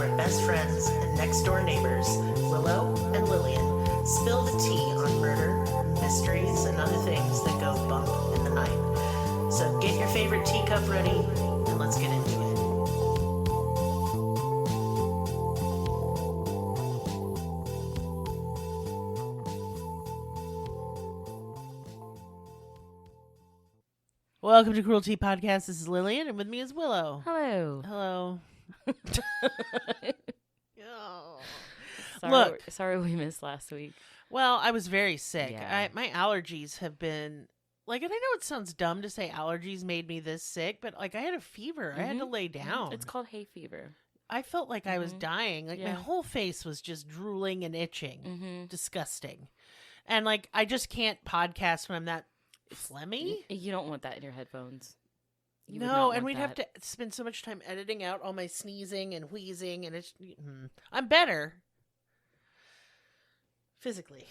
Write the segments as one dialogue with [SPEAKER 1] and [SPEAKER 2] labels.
[SPEAKER 1] where best friends and next-door neighbors, Willow and Lillian, spill the tea on murder, mysteries, and other things that go bump in the night. So get your favorite teacup ready, and let's get into it. Welcome to Cruelty Podcast. This is Lillian, and with me is Willow.
[SPEAKER 2] Hello.
[SPEAKER 1] Hello.
[SPEAKER 2] Sorry we missed last week.
[SPEAKER 1] Well, I was very sick.
[SPEAKER 2] Yeah.
[SPEAKER 1] My allergies have been, and I know it sounds dumb to say allergies made me this sick, but, I had a fever. I had to lay down.
[SPEAKER 2] It's called hay fever.
[SPEAKER 1] I felt like I was dying. My whole face was just drooling and itching. Disgusting. And, I just can't podcast when I'm that phlegmy.
[SPEAKER 2] You don't want that in your headphones.
[SPEAKER 1] No, and we'd have to spend so much time editing out all my sneezing and wheezing, and I'm better. Physically.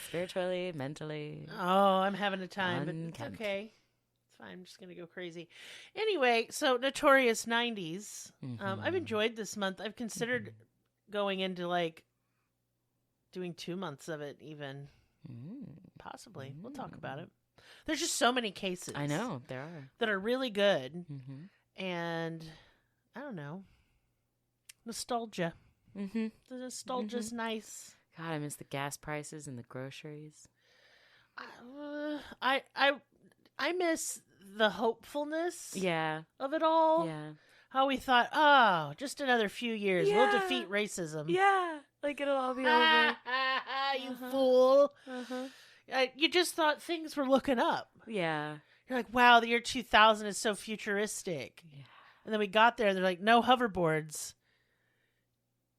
[SPEAKER 2] Spiritually, mentally.
[SPEAKER 1] Oh, I'm having a time, but it's okay. It's fine. I'm just going to go crazy. Anyway, so Notorious 90s. I've enjoyed this month. I've considered going into, doing 2 months of it even. Possibly. We'll talk about it. There's just so many cases.
[SPEAKER 2] I know, there are.
[SPEAKER 1] That are really good. And, I don't know. Nostalgia. The nostalgia's nice.
[SPEAKER 2] God, I miss the gas prices and the groceries.
[SPEAKER 1] I miss the hopefulness of it all.
[SPEAKER 2] Yeah.
[SPEAKER 1] How we thought, just another few years. We'll defeat racism.
[SPEAKER 2] Yeah. It'll all be over.
[SPEAKER 1] You fool. You just thought things were looking up.
[SPEAKER 2] Yeah.
[SPEAKER 1] You're like, wow, the year 2000 is so futuristic. Yeah. And then we got there, and they're like, no hoverboards.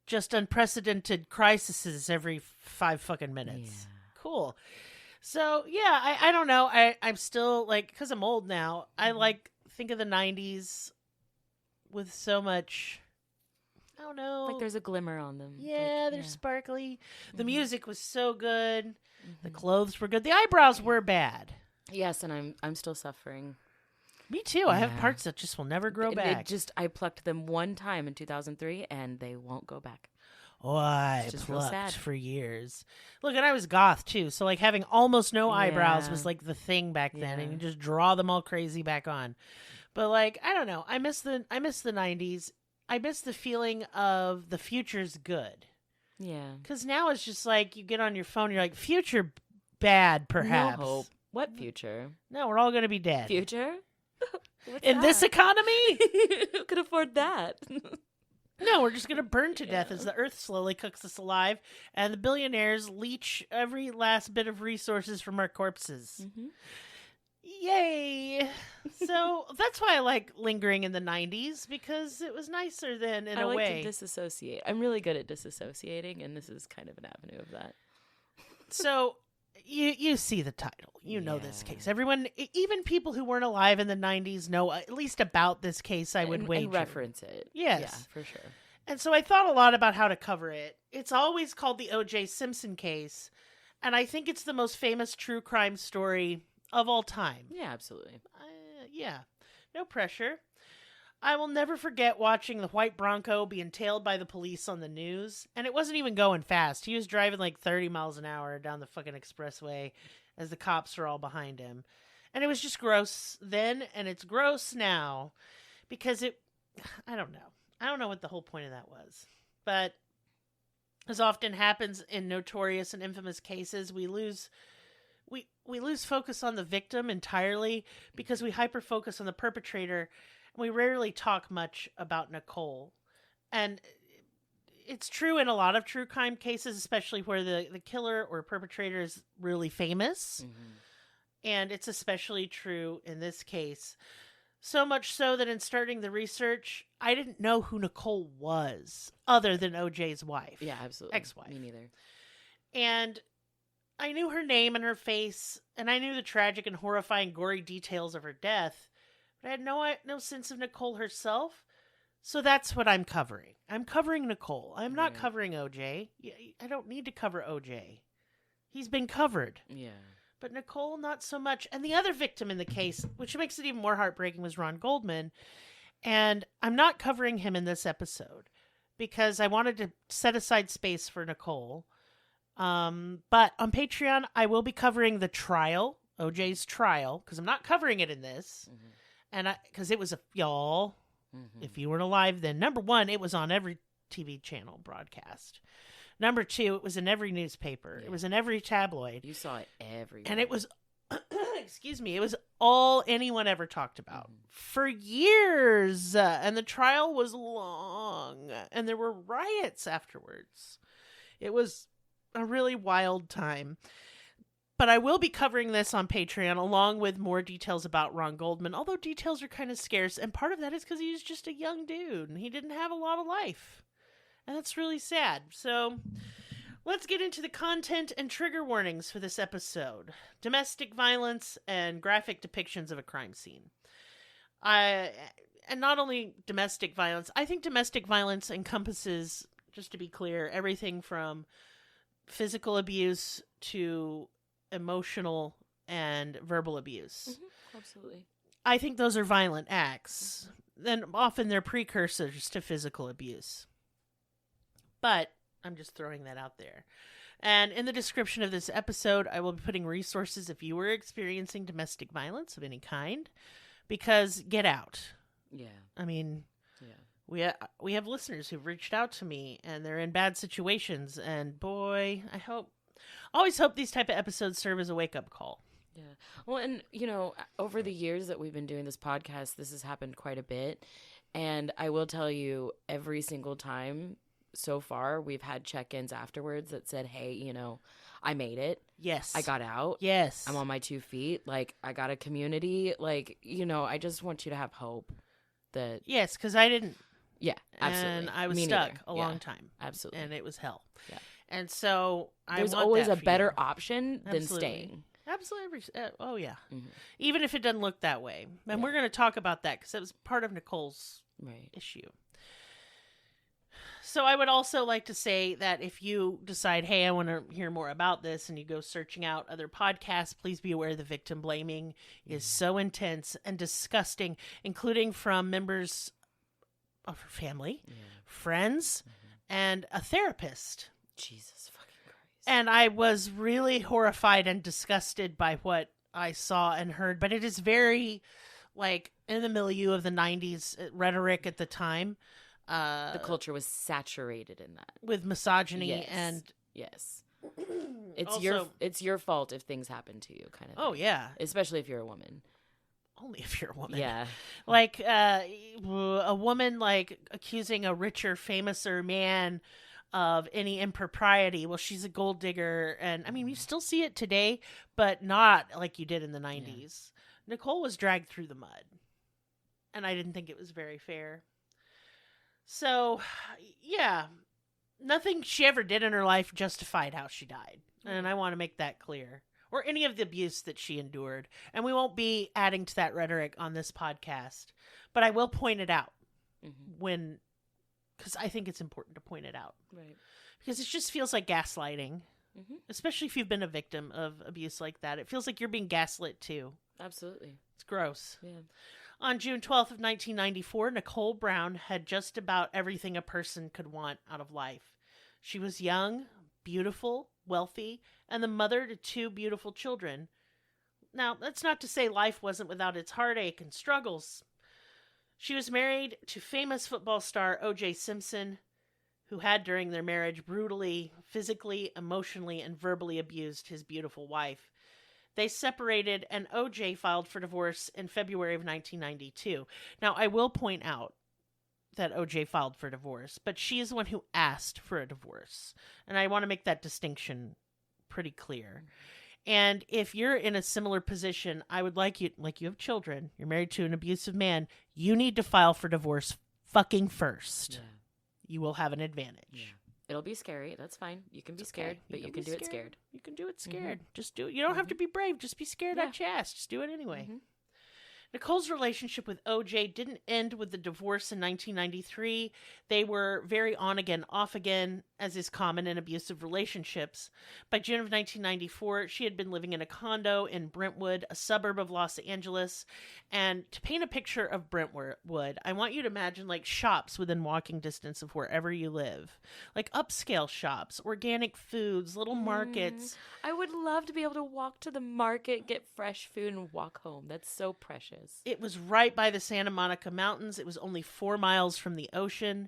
[SPEAKER 1] Just unprecedented crises every 5 fucking minutes. Yeah. Cool. So, yeah, I don't know. I'm still, because I'm old now, I, think of the 90s with so much, I don't know.
[SPEAKER 2] There's a glimmer on them.
[SPEAKER 1] Yeah, they're sparkly. The music was so good. The clothes were good. The eyebrows were bad.
[SPEAKER 2] Yes, and I'm still suffering.
[SPEAKER 1] Me too. I have parts that just will never grow back.
[SPEAKER 2] I plucked them one time in 2003, and they won't go back.
[SPEAKER 1] Oh, I plucked for years. Look, and I was goth too, so having almost no eyebrows was the thing back then, and you just draw them all crazy back on. But I don't know. I miss the 90s. I miss the feeling of the future's good.
[SPEAKER 2] Yeah.
[SPEAKER 1] Because now it's just you get on your phone, you're like, future bad, perhaps.
[SPEAKER 2] No hope. What future?
[SPEAKER 1] No, we're all going to be dead.
[SPEAKER 2] Future?
[SPEAKER 1] In this economy?
[SPEAKER 2] Who could afford that?
[SPEAKER 1] No, we're just going to burn to death as the earth slowly cooks us alive, and the billionaires leech every last bit of resources from our corpses. Yay! So that's why I like lingering in the 90s, because it was nicer then in a way.
[SPEAKER 2] I like to disassociate. I'm really good at disassociating, and this is kind of an avenue of that.
[SPEAKER 1] So you see the title. You know this case. Everyone, even people who weren't alive in the 90s, know at least about this case, I would wager.
[SPEAKER 2] And reference it.
[SPEAKER 1] Yes.
[SPEAKER 2] Yeah, for sure.
[SPEAKER 1] And so I thought a lot about how to cover it. It's always called the OJ Simpson case, and I think it's the most famous true crime story of all time.
[SPEAKER 2] Yeah, absolutely.
[SPEAKER 1] Yeah. No pressure. I will never forget watching the white Bronco being tailed by the police on the news. And it wasn't even going fast. He was driving 30 miles an hour down the fucking expressway as the cops were all behind him. And it was just gross then, and it's gross now. Because I don't know. I don't know what the whole point of that was. But as often happens in notorious and infamous cases, we lose focus on the victim entirely because we hyper-focus on the perpetrator. We rarely talk much about Nicole. And it's true in a lot of true crime cases, especially where the killer or perpetrator is really famous. And it's especially true in this case. So much so that in starting the research, I didn't know who Nicole was other than OJ's wife.
[SPEAKER 2] Yeah, absolutely.
[SPEAKER 1] Ex-wife.
[SPEAKER 2] Me neither.
[SPEAKER 1] And I knew her name and her face, and I knew the tragic and horrifying gory details of her death. But I had no sense of Nicole herself, so that's what I'm covering. I'm covering Nicole. I'm not covering OJ. I don't need to cover OJ. He's been covered.
[SPEAKER 2] Yeah.
[SPEAKER 1] But Nicole, not so much. And the other victim in the case, which makes it even more heartbreaking, was Ron Goldman. And I'm not covering him in this episode because I wanted to set aside space for Nicole. But on Patreon, I will be covering the trial, OJ's trial, because I'm not covering it in this.
[SPEAKER 2] Mm-hmm.
[SPEAKER 1] And because it was y'all,
[SPEAKER 2] Mm-hmm.
[SPEAKER 1] if you weren't alive then, number one, it was on every TV channel broadcast. Number two, it was in every newspaper.
[SPEAKER 2] Yeah.
[SPEAKER 1] It was in every tabloid.
[SPEAKER 2] You saw it everywhere.
[SPEAKER 1] And it was, excuse me, it was all anyone ever talked about for years. And the trial was long. And there were riots afterwards. It was a really wild time. But I will be covering this on Patreon along with more details about Ron Goldman, although details are kind of scarce. And part of that is because he was just a young dude and he didn't have a lot of life. And that's really sad. So let's get into the content and trigger warnings for this episode. Domestic violence and graphic depictions of a crime scene. And not only domestic violence, I think domestic violence encompasses, just to be clear, everything from physical abuse to emotional and verbal abuse.
[SPEAKER 2] Mm-hmm. Absolutely.
[SPEAKER 1] I think those are violent acts. Then often they're precursors to physical abuse. But I'm just throwing that out there. And in the description of this episode, I will be putting resources if you were experiencing domestic violence of any kind, because get out.
[SPEAKER 2] Yeah.
[SPEAKER 1] I mean,
[SPEAKER 2] yeah.
[SPEAKER 1] we have listeners who've reached out to me and they're in bad situations, and boy, always hope these type of episodes serve as a wake-up call.
[SPEAKER 2] Yeah. Well, and, over the years that we've been doing this podcast, this has happened quite a bit. And I will tell you, every single time so far, we've had check-ins afterwards that said, hey, I made it.
[SPEAKER 1] Yes.
[SPEAKER 2] I got out.
[SPEAKER 1] Yes.
[SPEAKER 2] I'm on my 2 feet. Like, I got a community. Like, I just want you to have hope that...
[SPEAKER 1] Yes, because I didn't.
[SPEAKER 2] Yeah, absolutely.
[SPEAKER 1] And I was
[SPEAKER 2] Me
[SPEAKER 1] stuck
[SPEAKER 2] neither.
[SPEAKER 1] a long time.
[SPEAKER 2] Absolutely.
[SPEAKER 1] And it was hell.
[SPEAKER 2] Yeah.
[SPEAKER 1] And so
[SPEAKER 2] there's
[SPEAKER 1] want
[SPEAKER 2] always
[SPEAKER 1] that
[SPEAKER 2] a
[SPEAKER 1] for
[SPEAKER 2] better
[SPEAKER 1] you.
[SPEAKER 2] option than
[SPEAKER 1] Absolutely.
[SPEAKER 2] staying.
[SPEAKER 1] Absolutely. Oh, yeah.
[SPEAKER 2] Mm-hmm.
[SPEAKER 1] Even if it doesn't look that way. And
[SPEAKER 2] Yeah.
[SPEAKER 1] we're going to talk about that because that was part of Nicole's
[SPEAKER 2] Right.
[SPEAKER 1] issue. So I would also like to say that if you decide, hey, I want to hear more about this, and you go searching out other podcasts, please be aware the victim blaming is so intense and disgusting, including from members of her family, friends, and a therapist.
[SPEAKER 2] Jesus fucking Christ.
[SPEAKER 1] And I was really horrified and disgusted by what I saw and heard, but it is very, in the milieu of the 90s rhetoric at the time.
[SPEAKER 2] The culture was saturated in that.
[SPEAKER 1] With misogyny
[SPEAKER 2] Yes.
[SPEAKER 1] and...
[SPEAKER 2] Yes. It's
[SPEAKER 1] Also-
[SPEAKER 2] it's your fault if things happen to you, kind of
[SPEAKER 1] Oh,
[SPEAKER 2] thing.
[SPEAKER 1] yeah.
[SPEAKER 2] Especially if you're a woman.
[SPEAKER 1] Only if you're a woman.
[SPEAKER 2] Yeah.
[SPEAKER 1] A woman, accusing a richer, famouser man of any impropriety. Well, she's a gold digger. And, I mean, you still see it today, but not like you did in the 90s. Yeah. Nicole was dragged through the mud. And I didn't think it was very fair. So, yeah. Nothing she ever did in her life justified how she died. And I want to make that clear. Or any of the abuse that she endured. And we won't be adding to that rhetoric on this podcast. But I will point it out because I think it's important to point it out.
[SPEAKER 2] Right.
[SPEAKER 1] Because it just feels like gaslighting.
[SPEAKER 2] Mm-hmm.
[SPEAKER 1] Especially if you've been a victim of abuse like that. It feels like you're being gaslit too.
[SPEAKER 2] Absolutely.
[SPEAKER 1] It's gross.
[SPEAKER 2] Yeah.
[SPEAKER 1] On June 12th of 1994, Nicole Brown had just about everything a person could want out of life. She was young, beautiful, wealthy, and the mother to 2 beautiful children. Now, that's not to say life wasn't without its heartache and struggles. She was married to famous football star OJ Simpson, who had during their marriage brutally, physically, emotionally, and verbally abused his beautiful wife. They separated, and OJ filed for divorce in February of 1992. Now, I will point out that OJ filed for divorce, but she is the one who asked for a divorce. And I want to make that distinction pretty clear. And if you're in a similar position, I would like you have children, you're married to an abusive man, you need to file for divorce fucking first.
[SPEAKER 2] Yeah.
[SPEAKER 1] You will have an advantage.
[SPEAKER 2] Yeah. It'll be scary. That's fine. You can be scared, but you can do it scared.
[SPEAKER 1] You can do it scared. Just do it. You don't have to be brave. Just be scared out your ass. Just do it anyway.
[SPEAKER 2] Mm-hmm.
[SPEAKER 1] Nicole's relationship with OJ didn't end with the divorce in 1993. They were very on again, off again, as is common in abusive relationships. By June of 1994, she had been living in a condo in Brentwood, a suburb of Los Angeles. And to paint a picture of Brentwood, I want you to imagine like shops within walking distance of wherever you live. Like upscale shops, organic foods, little markets.
[SPEAKER 2] I would love to be able to walk to the market, get fresh food, and walk home. That's so precious.
[SPEAKER 1] It was right by the Santa Monica Mountains. It was only 4 miles from the ocean.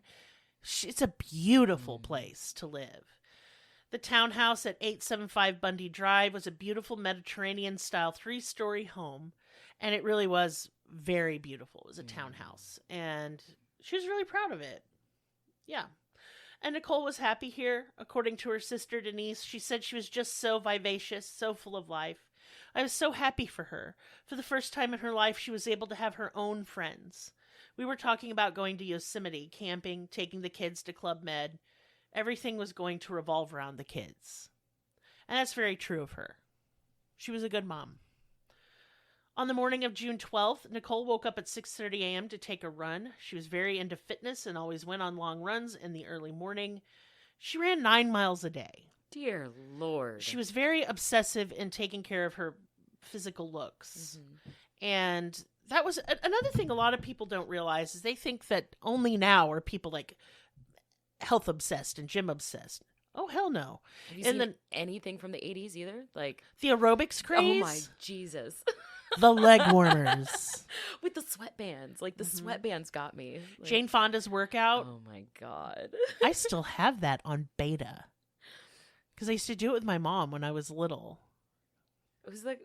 [SPEAKER 1] It's a beautiful place to live. The townhouse at 875 Bundy Drive was a beautiful Mediterranean-style 3-story home, and it really was very beautiful. It was a townhouse, and she was really proud of it. Yeah. And Nicole was happy here. According to her sister Denise, she said she was just so vivacious, so full of life. I was so happy for her. For the first time in her life, she was able to have her own friends. We were talking about going to Yosemite, camping, taking the kids to Club Med. Everything was going to revolve around the kids. And that's very true of her. She was a good mom. On the morning of June 12th, Nicole woke up at 6:30 a.m. to take a run. She was very into fitness and always went on long runs in the early morning. She ran 9 miles a day.
[SPEAKER 2] Dear Lord.
[SPEAKER 1] She was very obsessive in taking care of her physical looks. And that was another thing a lot of people don't realize is they think that only now are people like health obsessed and gym obsessed. Oh, hell no.
[SPEAKER 2] Have you seen anything from the 80s either? Like
[SPEAKER 1] the aerobics craze?
[SPEAKER 2] Oh my Jesus.
[SPEAKER 1] The leg warmers.
[SPEAKER 2] With the sweatbands. Like the sweatbands got me. Like,
[SPEAKER 1] Jane Fonda's workout.
[SPEAKER 2] Oh my God.
[SPEAKER 1] I still have that on beta. Because I used to do it with my mom when I was little.
[SPEAKER 2] It was like,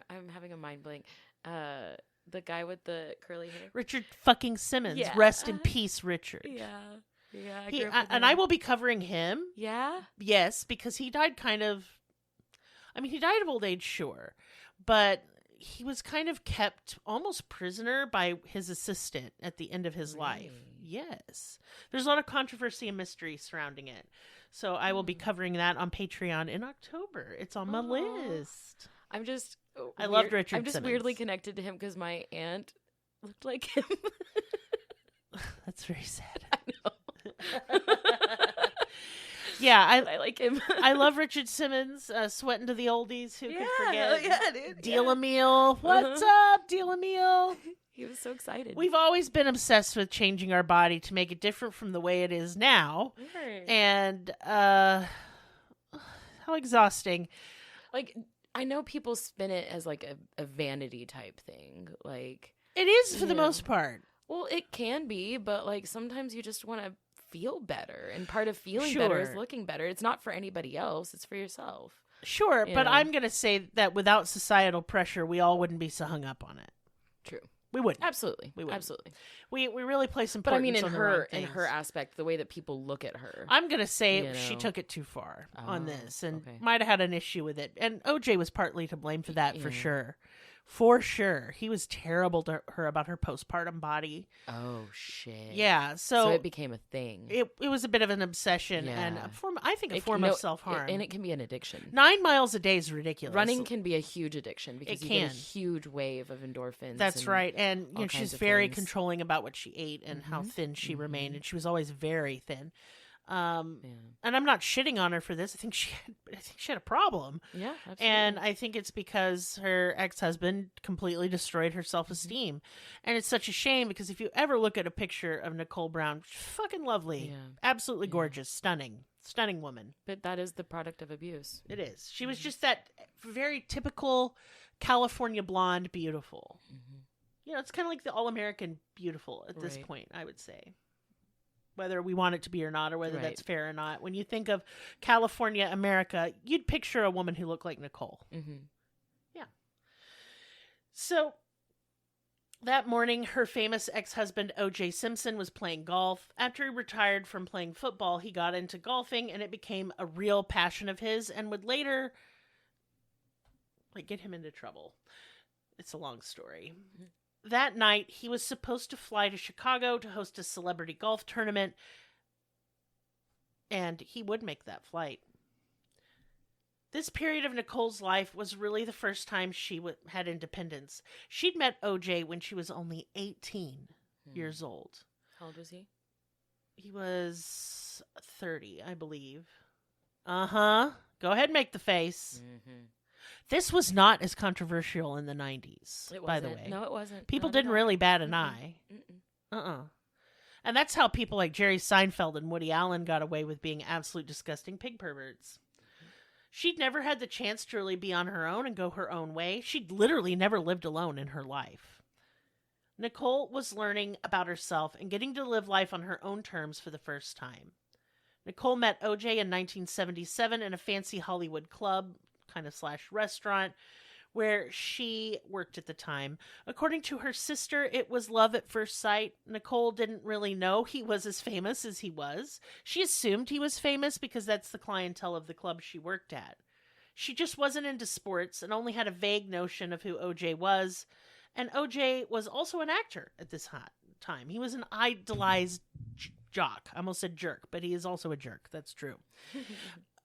[SPEAKER 2] I'm having a mind blank. The guy with the curly hair.
[SPEAKER 1] Richard fucking Simmons.
[SPEAKER 2] Yeah.
[SPEAKER 1] Rest in peace, Richard.
[SPEAKER 2] Yeah.
[SPEAKER 1] And I will be covering him.
[SPEAKER 2] Yeah?
[SPEAKER 1] Yes, because he died he died of old age, sure. But he was kind of kept almost prisoner by his assistant at the end of his life. Yes. There's a lot of controversy and mystery surrounding it. So I will be covering that on Patreon in October. It's on my list.
[SPEAKER 2] I
[SPEAKER 1] loved Richard
[SPEAKER 2] I'm just
[SPEAKER 1] Simmons.
[SPEAKER 2] weirdly connected to him because my aunt looked like him.
[SPEAKER 1] That's very sad.
[SPEAKER 2] I know.
[SPEAKER 1] Yeah,
[SPEAKER 2] I like him.
[SPEAKER 1] I love Richard Simmons, sweating to the oldies. Who could forget?
[SPEAKER 2] Yeah, dude.
[SPEAKER 1] Deal a meal. What's up, Deal a meal?
[SPEAKER 2] He was so excited.
[SPEAKER 1] We've always been obsessed with changing our body to make it different from the way it is now.
[SPEAKER 2] Right.
[SPEAKER 1] And how exhausting.
[SPEAKER 2] Like, I know people spin it as like a vanity type thing. Like,
[SPEAKER 1] it is for the most part.
[SPEAKER 2] Well, it can be, but like sometimes you just want to feel better. And part of feeling better is looking better. It's not for anybody else. It's for yourself.
[SPEAKER 1] Sure, but
[SPEAKER 2] know?
[SPEAKER 1] I'm going to say that without societal pressure, we all wouldn't be so hung up on it.
[SPEAKER 2] True.
[SPEAKER 1] We wouldn't.
[SPEAKER 2] Absolutely.
[SPEAKER 1] We wouldn't.
[SPEAKER 2] Absolutely.
[SPEAKER 1] We really place importance
[SPEAKER 2] But I mean, in
[SPEAKER 1] on the wrong
[SPEAKER 2] in
[SPEAKER 1] things.
[SPEAKER 2] her aspect, the way that people look at her.
[SPEAKER 1] I'm going to say
[SPEAKER 2] You
[SPEAKER 1] she
[SPEAKER 2] know.
[SPEAKER 1] took it too far on this and
[SPEAKER 2] okay.
[SPEAKER 1] might have had an issue with it. And OJ was partly to blame for that, for
[SPEAKER 2] Yeah.
[SPEAKER 1] sure. For sure. He was terrible to her about her postpartum body.
[SPEAKER 2] Oh, shit.
[SPEAKER 1] Yeah,
[SPEAKER 2] So it became a thing.
[SPEAKER 1] it was a bit of an obsession and
[SPEAKER 2] Yeah.
[SPEAKER 1] I think a form of self-harm.
[SPEAKER 2] And it can be an addiction.
[SPEAKER 1] 9 miles a day is ridiculous.
[SPEAKER 2] Running can be a huge addiction because
[SPEAKER 1] It
[SPEAKER 2] you get a
[SPEAKER 1] can.
[SPEAKER 2] huge wave of endorphins.
[SPEAKER 1] That's
[SPEAKER 2] and
[SPEAKER 1] right. And
[SPEAKER 2] all
[SPEAKER 1] she's
[SPEAKER 2] kinds of
[SPEAKER 1] very
[SPEAKER 2] things.
[SPEAKER 1] controlling about what she ate and how thin she remained. And she was always very thin. And I'm not shitting on her for this. I think she had a problem.
[SPEAKER 2] Yeah, absolutely.
[SPEAKER 1] And I think it's because her ex-husband completely destroyed her self-esteem. And it's such a shame because if you ever look at a picture of Nicole Brown, she's fucking lovely.
[SPEAKER 2] Yeah.
[SPEAKER 1] Absolutely gorgeous. Stunning woman.
[SPEAKER 2] But that is the product of abuse.
[SPEAKER 1] It is. She was just that very typical California blonde beautiful. You know, it's kind of like the all-American beautiful at this
[SPEAKER 2] Right.
[SPEAKER 1] point, I would say. Whether we want it to be or not, or whether
[SPEAKER 2] Right.
[SPEAKER 1] that's fair or not. When you think of California, America, you'd picture a woman who looked like Nicole. Yeah. So that morning, her famous ex-husband, OJ Simpson, was playing golf. After he retired from playing football, he got into golfing, and it became a real passion of his and would later get him into trouble. It's a long story. That night, he was supposed to fly to Chicago to host a celebrity golf tournament, and he would make that flight. This period of Nicole's life was really the first time she had independence. She'd met OJ when she was only 18 years old.
[SPEAKER 2] How old was he?
[SPEAKER 1] He was 30, I believe. Uh-huh. Go ahead and make the face. Mm-hmm. This was not as controversial in the 90s, by the way.
[SPEAKER 2] No, it wasn't.
[SPEAKER 1] People didn't really bat an eye. And that's how people like Jerry Seinfeld and Woody Allen got away with being absolute disgusting pig perverts. She'd never had the chance to really be on her own and go her own way. She'd literally never lived alone in her life. Nicole was learning about herself and getting to live life on her own terms for the first time. Nicole met OJ in 1977 in a fancy Hollywood club, kind of / restaurant, where she worked at the time. According to her sister, it was love at first sight. Nicole didn't really know he was as famous as he was. She assumed he was famous because that's the clientele of the club she worked at. She just wasn't into sports and only had a vague notion of who OJ was. And OJ was also an actor at this time. He was an idolized jock. I almost said jerk, but he is also a jerk. That's true.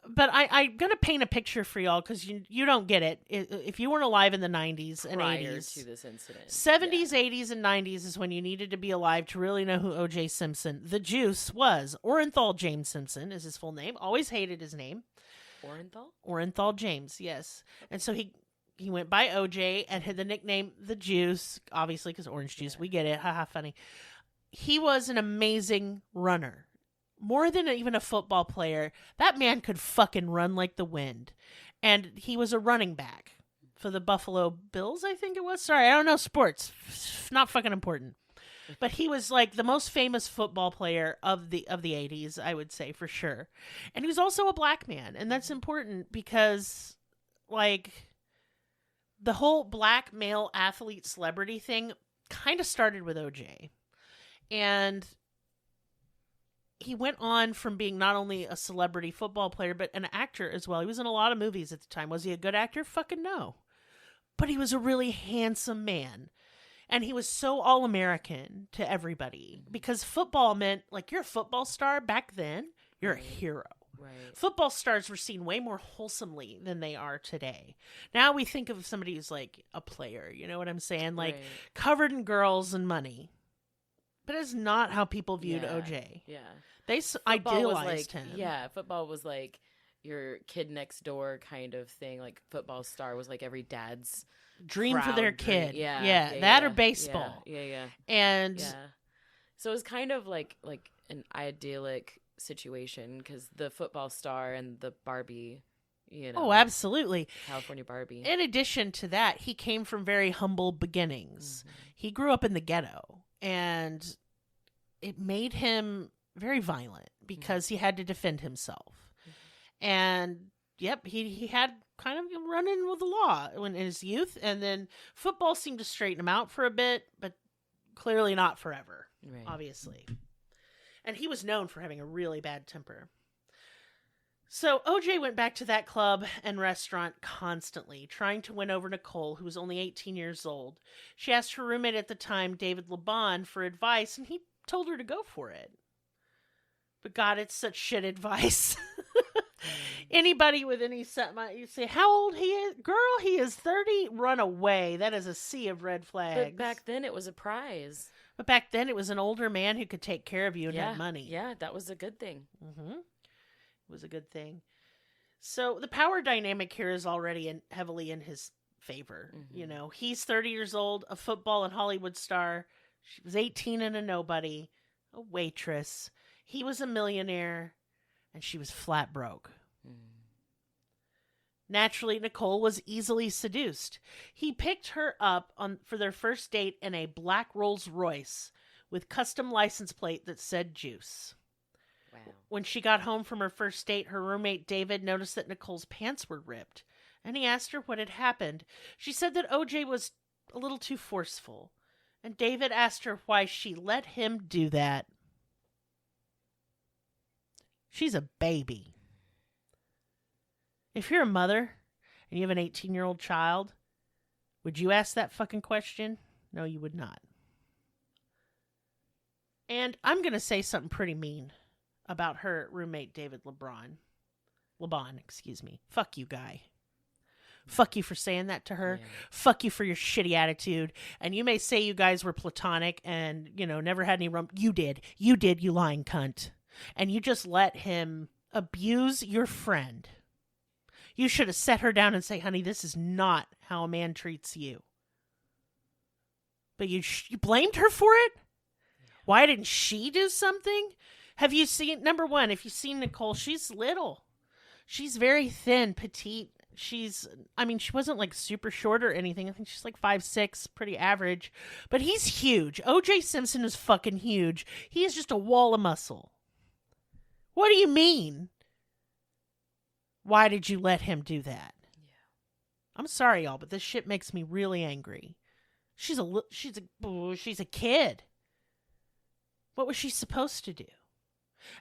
[SPEAKER 1] But I'm going to paint a picture for y'all because you don't get it. If you weren't alive in the 90s and 80s.
[SPEAKER 2] Prior to this incident.
[SPEAKER 1] 70s, 80s, and 90s is when you needed to be alive to really know who OJ Simpson, the Juice, was. Orenthal James Simpson is his full name. Always hated his name.
[SPEAKER 2] Orenthal?
[SPEAKER 1] Orenthal James, yes. And so he went by OJ and had the nickname the Juice, obviously because orange juice. Yeah. We get it. Haha, funny. He was an amazing runner. More than even a football player, that man could fucking run like the wind. And he was a running back for the Buffalo Bills, I think it was. Sorry, I don't know sports. Not fucking important. But he was like the most famous football player of the 80s, I would say, for sure. And he was also a black man. And that's important because, like, the whole black male athlete celebrity thing kind of started with OJ. And he went on from being not only a celebrity football player, but an actor as well. He was in a lot of movies at the time. Was he a good actor? Fucking no. But he was a really handsome man. And he was so all-American to everybody. Because football meant, like, you're a football star back then, you're a hero. Right. Football stars were seen way more wholesomely than they are today. Now we think of somebody who's, like, a player. You know what I'm saying? Like, covered in girls and money. But it's not how people viewed OJ.
[SPEAKER 2] Yeah.
[SPEAKER 1] They idealized him.
[SPEAKER 2] Yeah, football was like your kid next door kind of thing. Like football star was like every dad's
[SPEAKER 1] dream for their kid.
[SPEAKER 2] Yeah,
[SPEAKER 1] that or baseball.
[SPEAKER 2] Yeah.
[SPEAKER 1] And
[SPEAKER 2] so it was kind of like an idyllic situation because the football star and the Barbie, you know.
[SPEAKER 1] Oh, absolutely.
[SPEAKER 2] California Barbie.
[SPEAKER 1] In addition to that, he came from very humble beginnings. Mm-hmm. He grew up in the ghetto, and it made him very violent because he had to defend himself. And he had kind of run in with the law in his youth, and then football seemed to straighten him out for a bit, but clearly not forever, obviously. And he was known for having a really bad temper. So OJ went back to that club and restaurant constantly, trying to win over Nicole, who was only 18 years old. She asked her roommate at the time, David LeBon, for advice, and he told her to go for it. But God, it's such shit advice. Anybody with any set, you say, how old he is? Girl, he is 30. Run away. That is a sea of red flags.
[SPEAKER 2] But back then it was a prize.
[SPEAKER 1] But back then it was an older man who could take care of you and had money.
[SPEAKER 2] Yeah, that was a good thing.
[SPEAKER 1] Mm-hmm. It was a good thing. So the power dynamic here is already heavily in his favor. Mm-hmm. You know, he's 30 years old, a football and Hollywood star. She was 18 and a nobody, a waitress. He was a millionaire, and she was flat broke. Naturally, Nicole was easily seduced. He picked her up for their first date in a black Rolls Royce with custom license plate that said Juice. Wow. When she got home from her first date, her roommate David noticed that Nicole's pants were ripped, and he asked her what had happened. She said that OJ was a little too forceful, and David asked her why she let him do that. She's a baby. If you're a mother and you have an 18-year-old child, would you ask that fucking question? No, you would not. And I'm going to say something pretty mean about her roommate, David LeBron. LeBon, excuse me. Fuck you, guy. Fuck you for saying that to her.
[SPEAKER 2] Yeah.
[SPEAKER 1] Fuck you for your shitty attitude. And you may say you guys were platonic and, never had any You did. You did, you lying cunt. And you just let him abuse your friend. You should have set her down and say, honey, this is not how a man treats you. But you blamed her for it? Why didn't she do something? Have you seen, number one, if you've seen Nicole, she's little. She's very thin, petite. She wasn't like super short or anything. I think she's like 5'6", pretty average. But he's huge. OJ Simpson is fucking huge. He is just a wall of muscle. What do you mean? Why did you let him do that?
[SPEAKER 2] Yeah.
[SPEAKER 1] I'm sorry, y'all, but this shit makes me really angry. She's a kid. What was she supposed to do?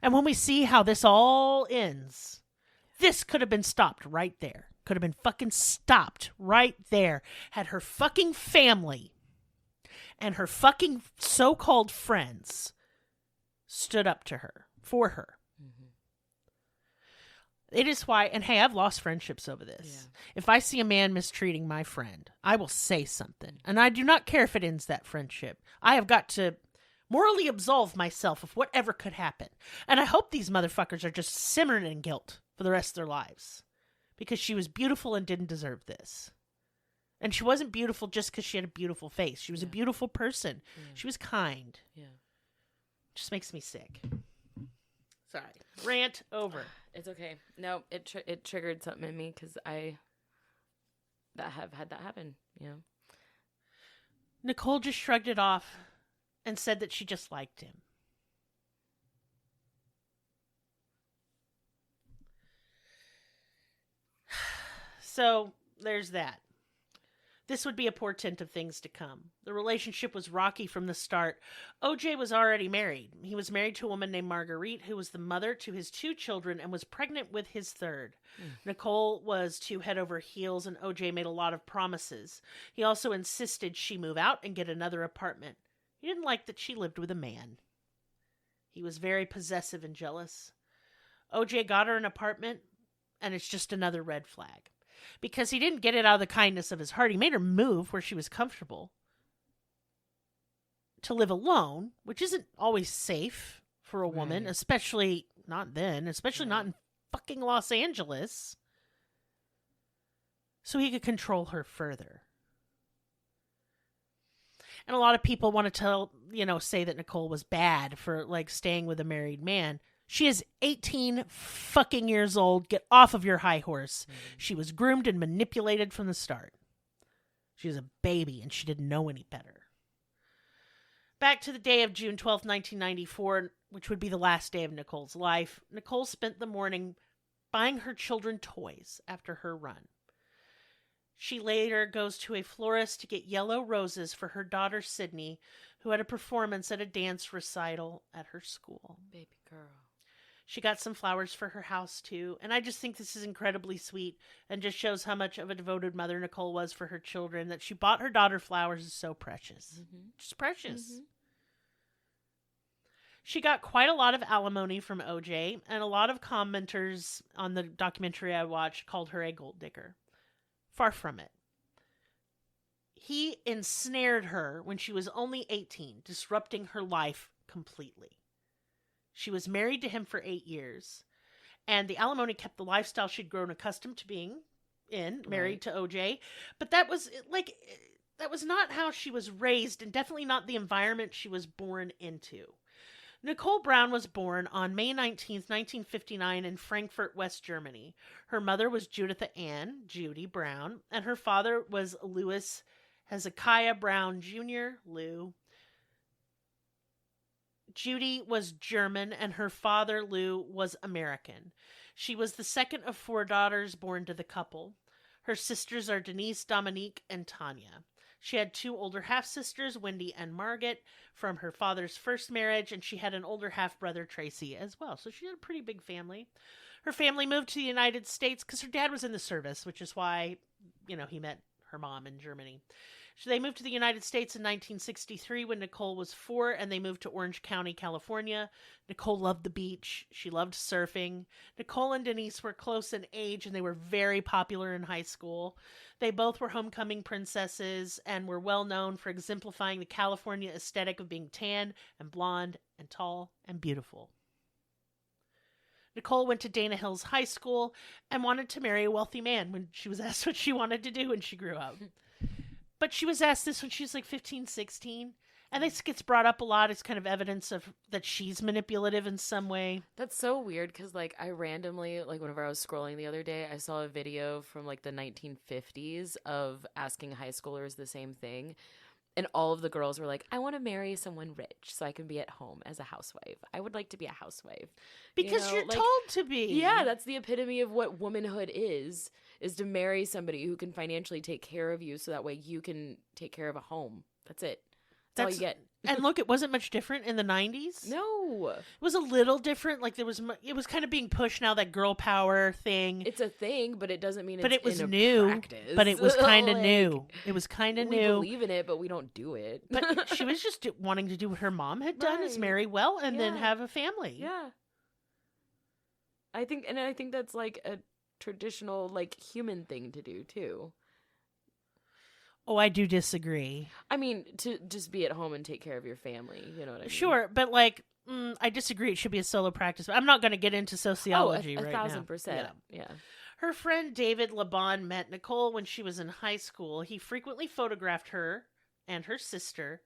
[SPEAKER 1] And when we see how this all ends, this could have been stopped right there. Could have been fucking stopped right there. Had her fucking family and her fucking so-called friends stood up to her, for her. Mm-hmm. It is why, and hey, I've lost friendships over this. Yeah. If I see a man mistreating my friend, I will say something. And I do not care if it ends that friendship. I have got to morally absolve myself of whatever could happen. And I hope these motherfuckers are just simmering in guilt for the rest of their lives. Because she was beautiful and didn't deserve this. And she wasn't beautiful just because she had a beautiful face. She was a beautiful person. Yeah. She was kind. Yeah. Just makes me sick. Sorry. Rant over.
[SPEAKER 2] It's okay. No, it triggered something in me because I have had that happen. Yeah.
[SPEAKER 1] Nicole just shrugged it off and said that she just liked him. So, there's that. This would be a portent of things to come. The relationship was rocky from the start. OJ was already married. He was married to a woman named Marguerite, who was the mother to his 2 children and was pregnant with his 3rd. Nicole was too head over heels, and OJ made a lot of promises. He also insisted she move out and get another apartment. He didn't like that she lived with a man. He was very possessive and jealous. OJ got her an apartment, and it's just another red flag. Because he didn't get it out of the kindness of his heart. He made her move where she was comfortable to live alone, which isn't always safe for a woman, especially not then, especially not in fucking Los Angeles. So he could control her further. And a lot of people want to say that Nicole was bad for staying with a married man. She is 18 fucking years old. Get off of your high horse. Mm-hmm. She was groomed and manipulated from the start. She was a baby and she didn't know any better. Back to the day of June 12th, 1994, which would be the last day of Nicole's life. Nicole spent the morning buying her children toys after her run. She later goes to a florist to get yellow roses for her daughter Sydney, who had a performance at a dance recital at her school.
[SPEAKER 2] Baby girl.
[SPEAKER 1] She got some flowers for her house, too. And I just think this is incredibly sweet and just shows how much of a devoted mother Nicole was for her children. That she bought her daughter flowers is so precious. Mm-hmm. Just precious. Mm-hmm. She got quite a lot of alimony from OJ, and a lot of commenters on the documentary I watched called her a gold digger. Far from it. He ensnared her when she was only 18, disrupting her life completely. She was married to him for 8 years, and the alimony kept the lifestyle she'd grown accustomed to being in, married to OJ. But that was not how she was raised, and definitely not the environment she was born into. Nicole Brown was born on May 19th, 1959 in Frankfurt, West Germany. Her mother was Judith Ann, Judy Brown, and her father was Louis Hezekiah Brown Jr., Lou. Judy was German, and her father, Lou, was American. She was the second of 4 daughters born to the couple. Her sisters are Denise, Dominique, and Tanya. She had 2 older half-sisters, Wendy and Margaret, from her father's first marriage, and she had an older half-brother, Tracy, as well. So she had a pretty big family. Her family moved to the United States because her dad was in the service, which is why, he met her mom in Germany. So they moved to the United States in 1963 when Nicole was 4, and they moved to Orange County, California. Nicole loved the beach. She loved surfing. Nicole and Denise were close in age, and they were very popular in high school. They both were homecoming princesses and were well known for exemplifying the California aesthetic of being tan and blonde and tall and beautiful. Nicole went to Dana Hills High School and wanted to marry a wealthy man when she was asked what she wanted to do when she grew up. But she was asked this when she was like 15, 16. And this gets brought up a lot as kind of evidence of that she's manipulative in some way.
[SPEAKER 2] That's so weird because, like, I randomly, like, whenever I was scrolling the other day, I saw a video from, like, the 1950s of asking high schoolers the same thing. And all of the girls were like, I want to marry someone rich so I can be at home as a housewife. I would like to be a housewife.
[SPEAKER 1] Because you're
[SPEAKER 2] like,
[SPEAKER 1] told to be.
[SPEAKER 2] Yeah, that's the epitome of what womanhood is to marry somebody who can financially take care of you so that way you can take care of a home. That's it. That's all you get.
[SPEAKER 1] And look, it wasn't much different in the 90s.
[SPEAKER 2] No.
[SPEAKER 1] It was a little different. Like, it was kind of being pushed now, that girl power thing.
[SPEAKER 2] It's a thing, but it doesn't mean
[SPEAKER 1] but
[SPEAKER 2] it's
[SPEAKER 1] it was
[SPEAKER 2] in a
[SPEAKER 1] new.
[SPEAKER 2] practice.
[SPEAKER 1] But it was kind of
[SPEAKER 2] Like,
[SPEAKER 1] new. It was kind of
[SPEAKER 2] we
[SPEAKER 1] new.
[SPEAKER 2] believe in it, but we don't do it.
[SPEAKER 1] But she was just wanting to do what her mom had done, is
[SPEAKER 2] Right.
[SPEAKER 1] marry well and then
[SPEAKER 2] Yeah.
[SPEAKER 1] have a family.
[SPEAKER 2] Yeah. I think that's like a traditional, like, human thing to do too.
[SPEAKER 1] Oh, I do disagree.
[SPEAKER 2] I mean, to just be at home and take care of your family. You know what I mean?
[SPEAKER 1] Sure, but like, I disagree. It should be a solo practice. But I'm not going to get into sociology right now.
[SPEAKER 2] 1,000%. Yeah.
[SPEAKER 1] Her friend David Laban met Nicole when she was in high school. He frequently photographed her and her sister,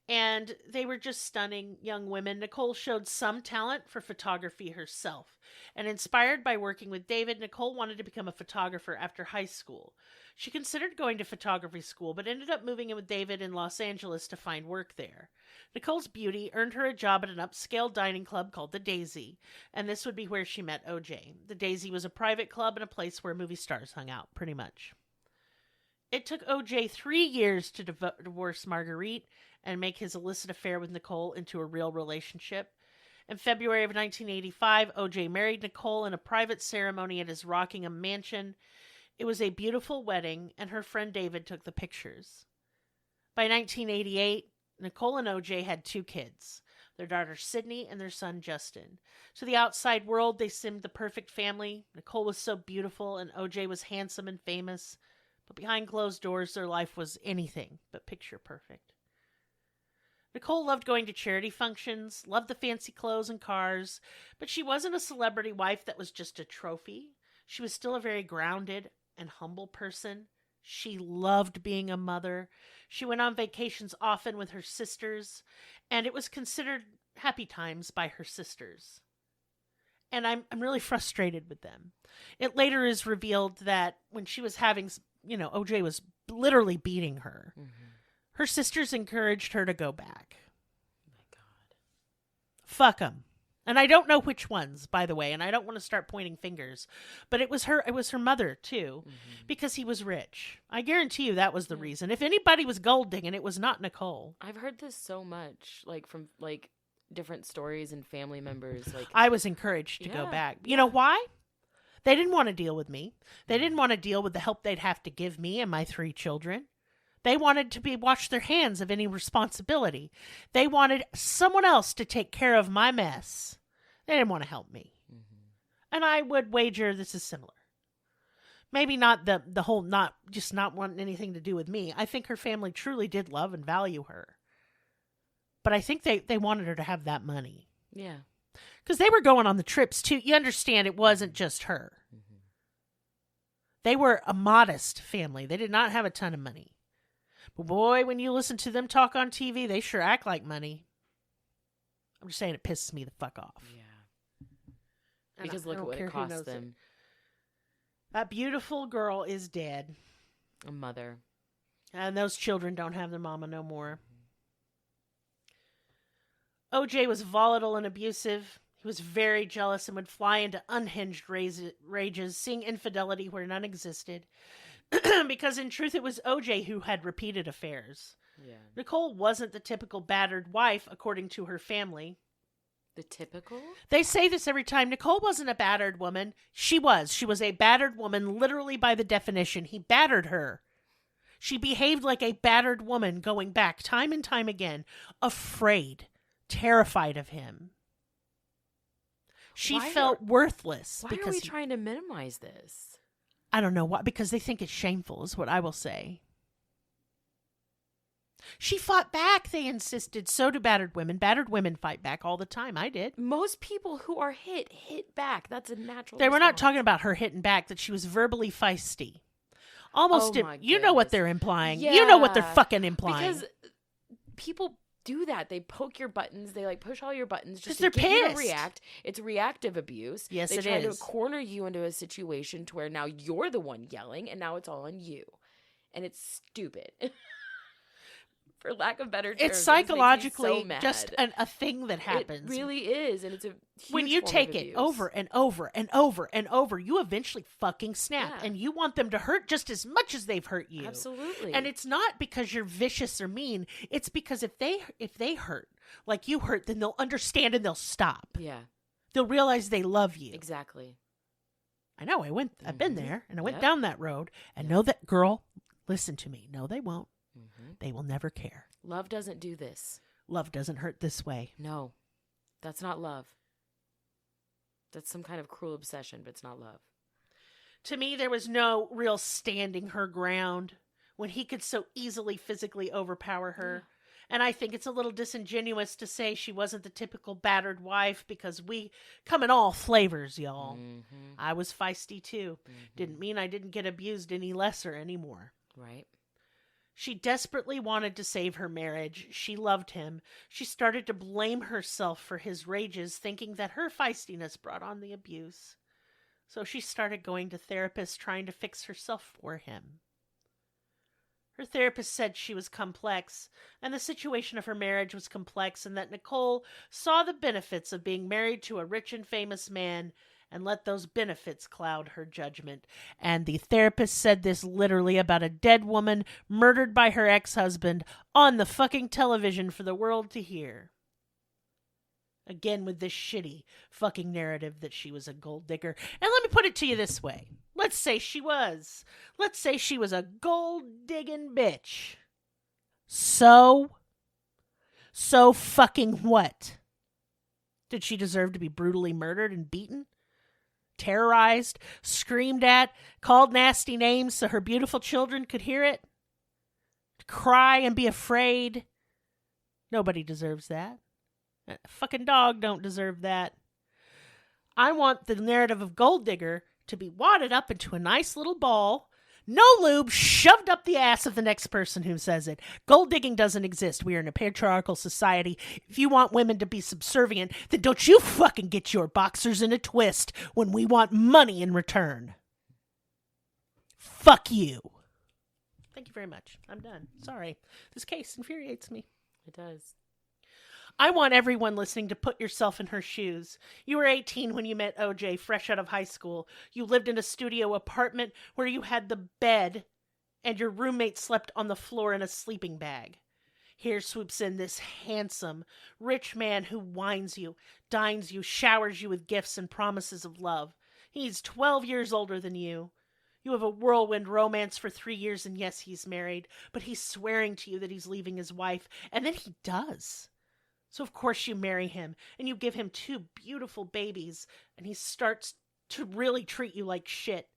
[SPEAKER 1] and they were just stunning young women. Nicole showed some talent for photography herself, and inspired by working with David, Nicole wanted to become a photographer after high school. She considered going to photography school, but ended up moving in with David in Los Angeles to find work there. Nicole's beauty earned her a job at an upscale dining club called the Daisy, and this would be where she met OJ. The Daisy was a private club and a place where movie stars hung out, pretty much. It took OJ 3 years to divorce Marguerite and make his illicit affair with Nicole into a real relationship. In February of 1985, OJ married Nicole in a private ceremony at his Rockingham mansion. It was a beautiful wedding, and her friend David took the pictures. By 1988, Nicole and OJ had 2 kids, their daughter Sydney and their son Justin. To the outside world, they seemed the perfect family. Nicole was so beautiful, and OJ was handsome and famous. But behind closed doors, their life was anything but picture perfect. Nicole loved going to charity functions, loved the fancy clothes and cars, but she wasn't a celebrity wife that was just a trophy. She was still a very grounded and humble person. She loved being a mother. She went on vacations often with her sisters, and it was considered happy times by her sisters. And I'm really frustrated with them. It later is revealed that when she was having, OJ was literally beating her. Mm-hmm. Her sisters encouraged her to go back.
[SPEAKER 2] Oh my God.
[SPEAKER 1] Fuck them. And I don't know which ones, by the way, and I don't want to start pointing fingers, but it was her mother too, because he was rich. I guarantee you that was the reason. If anybody was gold digging, it was not Nicole.
[SPEAKER 2] I've heard this so much, like from like different stories and family members. Like,
[SPEAKER 1] I was encouraged to go back. You know why? They didn't want to deal with me. They didn't want to deal with the help they'd have to give me and my 3 children. They wanted to wash their hands of any responsibility. They wanted someone else to take care of my mess. They didn't want to help me. Mm-hmm. And I would wager this is similar. Maybe not the whole not wanting anything to do with me. I think her family truly did love and value her. But I think they wanted her to have that money.
[SPEAKER 2] Yeah.
[SPEAKER 1] Because they were going on the trips too. You understand it wasn't just her. Mm-hmm. They were a modest family. They did not have a ton of money. But boy, when you listen to them talk on TV, they sure act like money. I'm just saying it pisses me the fuck off.
[SPEAKER 2] Yeah. Because look at what it costs them.
[SPEAKER 1] That beautiful girl is dead.
[SPEAKER 2] A mother.
[SPEAKER 1] And those children don't have their mama no more. OJ was volatile and abusive. He was very jealous and would fly into unhinged rages, seeing infidelity where none existed. Because in truth, it was OJ who had repeated affairs. Yeah. Nicole wasn't the typical battered wife, according to her family.
[SPEAKER 2] The typical?
[SPEAKER 1] They say this every time. Nicole wasn't a battered woman. She was. She was a battered woman, literally by the definition. He battered her. She behaved like a battered woman, going back time and time again, afraid, terrified of him. She felt worthless.
[SPEAKER 2] Why are we trying to minimize this?
[SPEAKER 1] I don't know why, because they think it's shameful, is what I will say. She fought back, they insisted. So do battered women. Battered women fight back all the time. I did.
[SPEAKER 2] Most people who are hit back. That's a natural
[SPEAKER 1] They were not
[SPEAKER 2] response.
[SPEAKER 1] talking about her hitting back, that she was verbally feisty. Almost, you know what they're implying.
[SPEAKER 2] Yeah.
[SPEAKER 1] You know what they're fucking implying.
[SPEAKER 2] Because people do that. They poke your buttons. They like push all your buttons just to
[SPEAKER 1] they're
[SPEAKER 2] get you to
[SPEAKER 1] pissed.
[SPEAKER 2] react. It's reactive abuse.
[SPEAKER 1] Yes,
[SPEAKER 2] they
[SPEAKER 1] it
[SPEAKER 2] try
[SPEAKER 1] is.
[SPEAKER 2] to corner you into a situation to where now you're the one yelling, and now it's all on you, and it's stupid. For lack of better terms,
[SPEAKER 1] it's psychologically
[SPEAKER 2] it makes me so mad.
[SPEAKER 1] just a thing that happens.
[SPEAKER 2] It really is, and it's a huge
[SPEAKER 1] when you
[SPEAKER 2] form
[SPEAKER 1] take
[SPEAKER 2] of
[SPEAKER 1] it
[SPEAKER 2] abuse.
[SPEAKER 1] over and over and over and over, you eventually fucking snap,
[SPEAKER 2] Yeah.
[SPEAKER 1] and you want them to hurt just as much as they've hurt you.
[SPEAKER 2] Absolutely.
[SPEAKER 1] And it's not because you're vicious or mean. It's because if they hurt like you hurt, then they'll understand and they'll stop.
[SPEAKER 2] Yeah,
[SPEAKER 1] They'll realize they love you.
[SPEAKER 2] exactly.
[SPEAKER 1] I know. I've been
[SPEAKER 2] Mhm.
[SPEAKER 1] there, and I went
[SPEAKER 2] Yep.
[SPEAKER 1] down that road, and
[SPEAKER 2] Yep.
[SPEAKER 1] know that, girl, listen to me. No, they won't.
[SPEAKER 2] Mm-hmm.
[SPEAKER 1] They will never care.
[SPEAKER 2] Love doesn't do this.
[SPEAKER 1] Love doesn't hurt this way.
[SPEAKER 2] No, that's not love. That's some kind of cruel obsession, but it's not love.
[SPEAKER 1] To me, there was no real standing her ground when he could so easily physically overpower her. And I think it's a little disingenuous to say she wasn't the typical battered wife, because we come in all flavors, y'all.
[SPEAKER 2] Mm-hmm.
[SPEAKER 1] I was feisty too. Didn't mean I didn't get abused any lesser anymore.
[SPEAKER 2] Right.
[SPEAKER 1] She desperately wanted to save her marriage. She loved him. She started to blame herself for his rages, thinking that her feistiness brought on the abuse. So she started going to therapists, trying to fix herself for him. Her therapist said she was complex, and the situation of her marriage was complex, and that Nicole saw the benefits of being married to a rich and famous man, and let those benefits cloud her judgment. And the therapist said this literally about a dead woman murdered by her ex-husband on the fucking television for the world to hear. Again, with this shitty fucking narrative that she was a gold digger. And let me put it to you this way. Let's say she was. Let's say she was a gold digging bitch. So fucking what? Did she deserve to be brutally murdered and beaten? Terrorized, screamed at, called nasty names so her beautiful children could hear it? Cry and be afraid? Nobody deserves that. A fucking dog don't deserve that. I want the narrative of Gold Digger to be wadded up into a nice little ball, no lube, shoved up the ass of the next person who says it. Gold digging doesn't exist. We are in a patriarchal society. If you want women to be subservient, then don't you fucking get your boxers in a twist when we want money in return. Fuck you. Thank you very much. I'm done. Sorry. This case infuriates me.
[SPEAKER 2] It does.
[SPEAKER 1] I want everyone listening to put yourself in her shoes. You were 18 when you met OJ, fresh out of high school. You lived in a studio apartment where you had the bed and your roommate slept on the floor in a sleeping bag. Here swoops in this handsome, rich man who wines you, dines you, showers you with gifts and promises of love. He's 12 years older than you. You have a whirlwind romance for 3 years, and yes, he's married, but he's swearing to you that he's leaving his wife, and then he does. So of course you marry him, and you give him 2 beautiful babies, and he starts to really treat you like shit.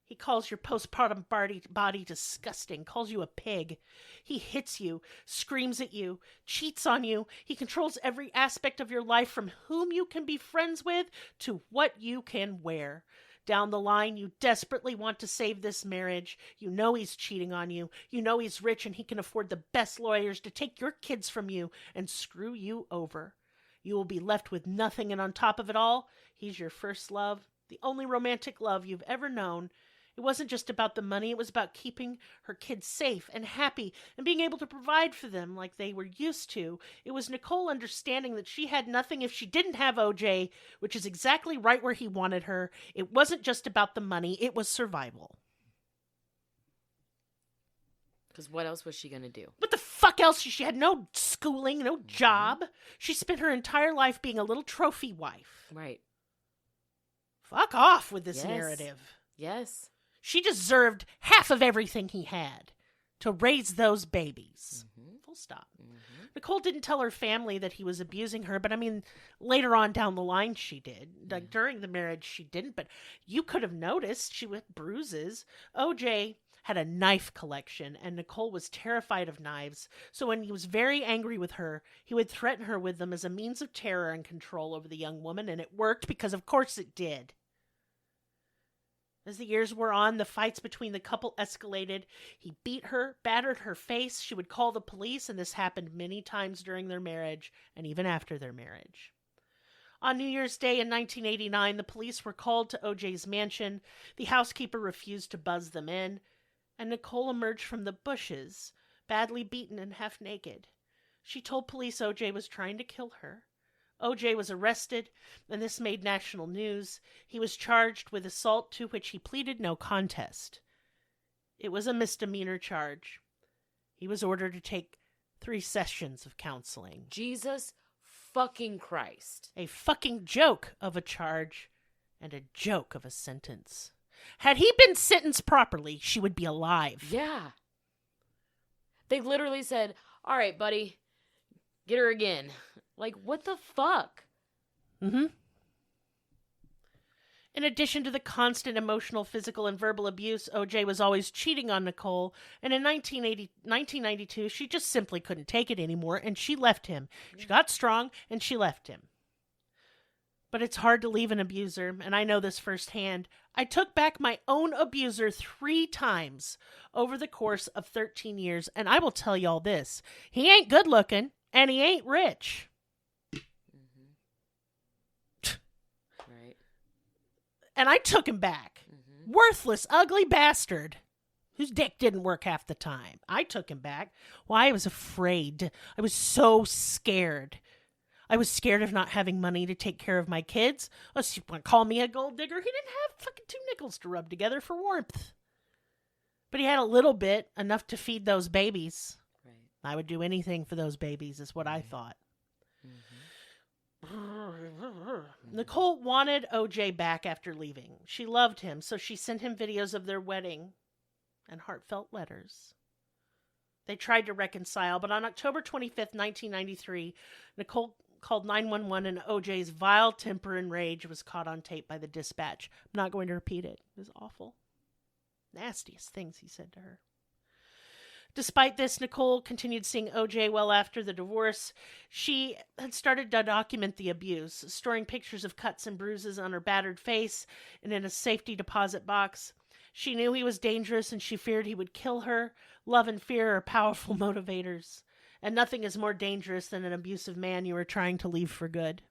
[SPEAKER 1] He calls your postpartum body disgusting, calls you a pig. He hits you, screams at you, cheats on you. He controls every aspect of your life, from whom you can be friends with to what you can wear. Down the line, you desperately want to save this marriage. You know he's cheating on you. You know he's rich and he can afford the best lawyers to take your kids from you and screw you over. You will be left with nothing, and on top of it all, he's your first love, the only romantic love you've ever known. It wasn't just about the money. It was about keeping her kids safe and happy and being able to provide for them like they were used to. It was Nicole understanding that she had nothing if she didn't have OJ, which is exactly right where he wanted her. It wasn't just about the money. It was survival.
[SPEAKER 2] Because what else was she going to do?
[SPEAKER 1] What the fuck else? She had no schooling, no job. She spent her entire life being a little trophy wife.
[SPEAKER 2] Right.
[SPEAKER 1] Fuck off with this
[SPEAKER 2] Yes.
[SPEAKER 1] narrative.
[SPEAKER 2] Yes.
[SPEAKER 1] She deserved half of everything he had. to raise those babies. Full stop.
[SPEAKER 2] Mm-hmm.
[SPEAKER 1] Nicole didn't tell her family that he was abusing her, but I mean, later on down the line, she did. Like during the marriage, she didn't, but you could have noticed she had bruises. OJ had a knife collection, and Nicole was terrified of knives. So when he was very angry with her, he would threaten her with them as a means of terror and control over the young woman, and it worked because, of course, it did. As the years wore on, the fights between the couple escalated. He beat her, battered her face. She would call the police, and this happened many times during their marriage and even after their marriage. On New Year's Day in 1989, the police were called to OJ's mansion. The housekeeper refused to buzz them in, and Nicole emerged from the bushes, badly beaten and half naked. She told police OJ was trying to kill her. OJ was arrested, and this made national news. He was charged with assault, to which he pleaded no contest. It was a misdemeanor charge. He was ordered to take 3 sessions of counseling.
[SPEAKER 2] Jesus fucking Christ.
[SPEAKER 1] A fucking joke of a charge and a joke of a sentence. Had he been sentenced properly, she would be alive.
[SPEAKER 2] Yeah. They literally said, all right, buddy, get her again. Like, what the fuck?
[SPEAKER 1] In addition to the constant emotional, physical, and verbal abuse, OJ was always cheating on Nicole, and in 1992, she just simply couldn't take it anymore, and she left him. She got strong, and she left him. But it's hard to leave an abuser, and I know this firsthand. I took back my own abuser 3 times over the course of 13 years, and I will tell y'all this. He ain't good looking, and he ain't rich.
[SPEAKER 2] Right.
[SPEAKER 1] And I took him back. Worthless, ugly bastard whose dick didn't work half the time. I took him back. Why? I was afraid. I was so scared. I was scared of not having money to take care of my kids. Oh, you want to call me a gold digger? He didn't have fucking 2 nickels to rub together for warmth. But he had a little bit, enough to feed those babies.
[SPEAKER 2] Right.
[SPEAKER 1] I would do anything for those babies, is what I thought. Nicole wanted OJ back after leaving. She loved him, so she sent him videos of their wedding and heartfelt letters. They tried to reconcile, but on October 25th, 1993, Nicole called 911 and OJ's vile temper and rage was caught on tape by the dispatch. I'm not going to repeat it. It was awful. Nastiest things he said to her. Despite this, Nicole continued seeing OJ well after the divorce. She had started to document the abuse, storing pictures of cuts and bruises on her battered face and in a safety deposit box. She knew he was dangerous and she feared he would kill her. Love and fear are powerful motivators, and nothing is more dangerous than an abusive man you are trying to leave for good.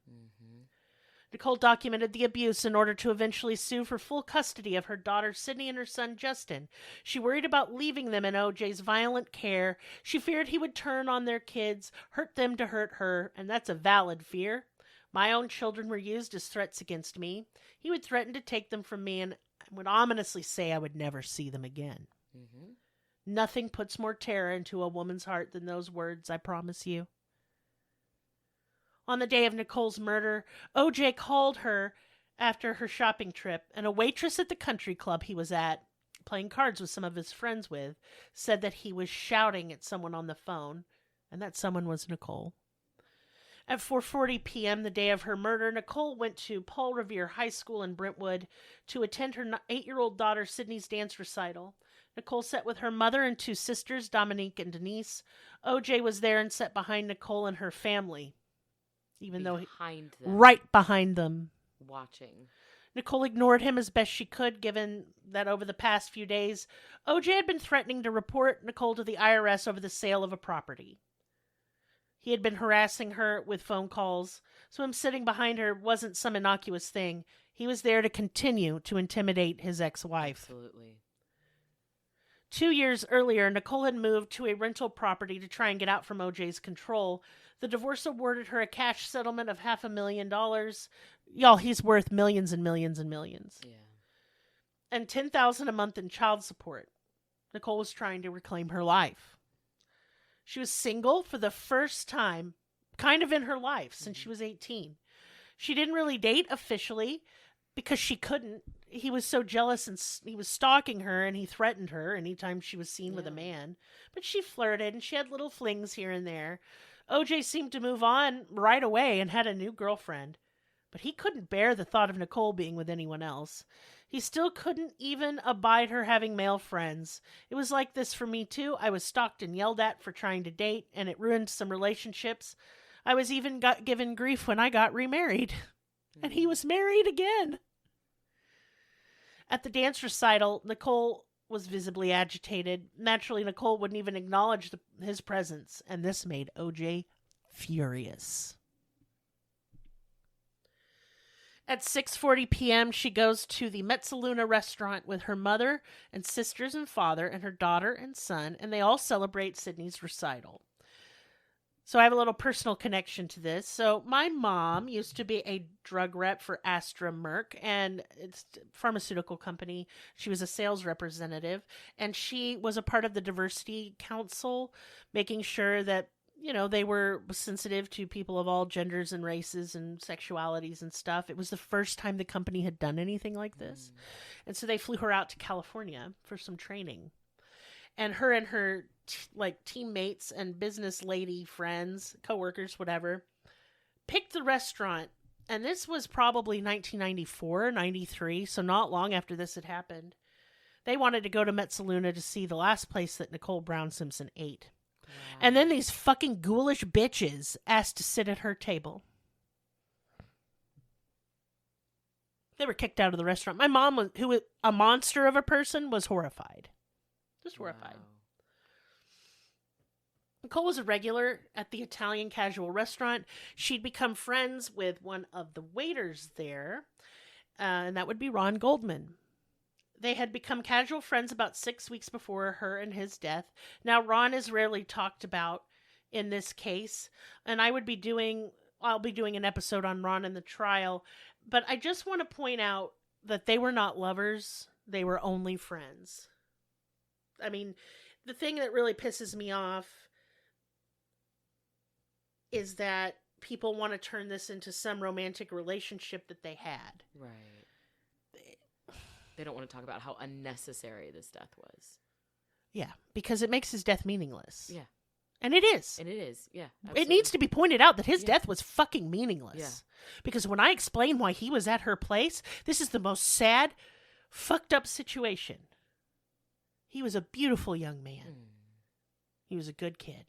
[SPEAKER 1] Nicole documented the abuse in order to eventually sue for full custody of her daughter Sydney and her son Justin. She worried about leaving them in OJ's violent care. She feared he would turn on their kids, hurt them to hurt her, and that's a valid fear. My own children were used as threats against me. He would threaten to take them from me and would ominously say I would never see them again. Nothing puts more terror into a woman's heart than those words, I promise you. On the day of Nicole's murder, OJ called her after her shopping trip, and a waitress at the country club he was at, playing cards with some of his friends with, said that he was shouting at someone on the phone, and that someone was Nicole. At 4:40 p.m. the day of her murder, Nicole went to Paul Revere High School in Brentwood to attend her 8-year-old daughter Sydney's dance recital. Nicole sat with her mother and 2 sisters, Dominique and Denise. OJ was there and sat behind Nicole and her family. Even though right behind them,
[SPEAKER 2] watching.
[SPEAKER 1] Nicole ignored him as best she could, given that over the past few days, OJ had been threatening to report Nicole to the IRS over the sale of a property. He had been harassing her with phone calls, so him sitting behind her wasn't some innocuous thing. He was there to continue to intimidate his ex-wife.
[SPEAKER 2] Absolutely.
[SPEAKER 1] 2 years earlier, Nicole had moved to a rental property to try and get out from OJ's control. The divorce awarded her a cash settlement of $500,000. Y'all, he's worth millions and millions and millions.
[SPEAKER 2] Yeah.
[SPEAKER 1] And $10,000 a month in child support. Nicole was trying to reclaim her life. She was single for the first time, kind of in her life, since she was 18. She didn't really date officially, because she couldn't. He was so jealous and he was stalking her, and he threatened her anytime she was seen with a man. But she flirted and she had little flings here and there. OJ seemed to move on right away and had a new girlfriend. But he couldn't bear the thought of Nicole being with anyone else. He still couldn't even abide her having male friends. It was like this for me too. I was stalked and yelled at for trying to date, and it ruined some relationships. I was even given grief when I got remarried. And he was married again. At the dance recital, Nicole was visibly agitated. Naturally, Nicole wouldn't even acknowledge his presence, and this made OJ furious. At 6:40 p.m., she goes to the Mezzaluna restaurant with her mother and sisters and father and her daughter and son, and they all celebrate Sydney's recital. So I have a little personal connection to this. So my mom used to be a drug rep for Astra Merck, and it's a pharmaceutical company. She was a sales representative, and she was a part of the diversity council, making sure that, you know, they were sensitive to people of all genders and races and sexualities and stuff. It was the first time the company had done anything like this. And so they flew her out to California for some training. And her teammates and business lady friends, coworkers, whatever, picked the restaurant. And this was probably 1994, 93, so not long after this had happened. They wanted to go to Mezzaluna to see the last place that Nicole Brown Simpson ate. Wow. And then these fucking ghoulish bitches asked to sit at her table. They were kicked out of the restaurant. My mom, who was a monster of a person, was horrified. Just horrified. Wow. Nicole was a regular at the Italian casual restaurant. She'd become friends with one of the waiters there, and that would be Ron Goldman. They had become casual friends about 6 weeks before her and his death. Now, Ron is rarely talked about in this case, and I'll be doing an episode on Ron and the trial, but I just want to point out that they were not lovers. They were only friends. I mean, the thing that really pisses me off is that people want to turn this into some romantic relationship that they had.
[SPEAKER 2] Right. They don't want to talk about how unnecessary this death was.
[SPEAKER 1] Yeah, because it makes his death meaningless.
[SPEAKER 2] Yeah.
[SPEAKER 1] And it is.
[SPEAKER 2] And it is, yeah. Absolutely.
[SPEAKER 1] It needs to be pointed out that his death was fucking meaningless. Yeah. Because when I explain why he was at her place, this is the most sad, fucked up situation. He was a beautiful young man. He was a good kid.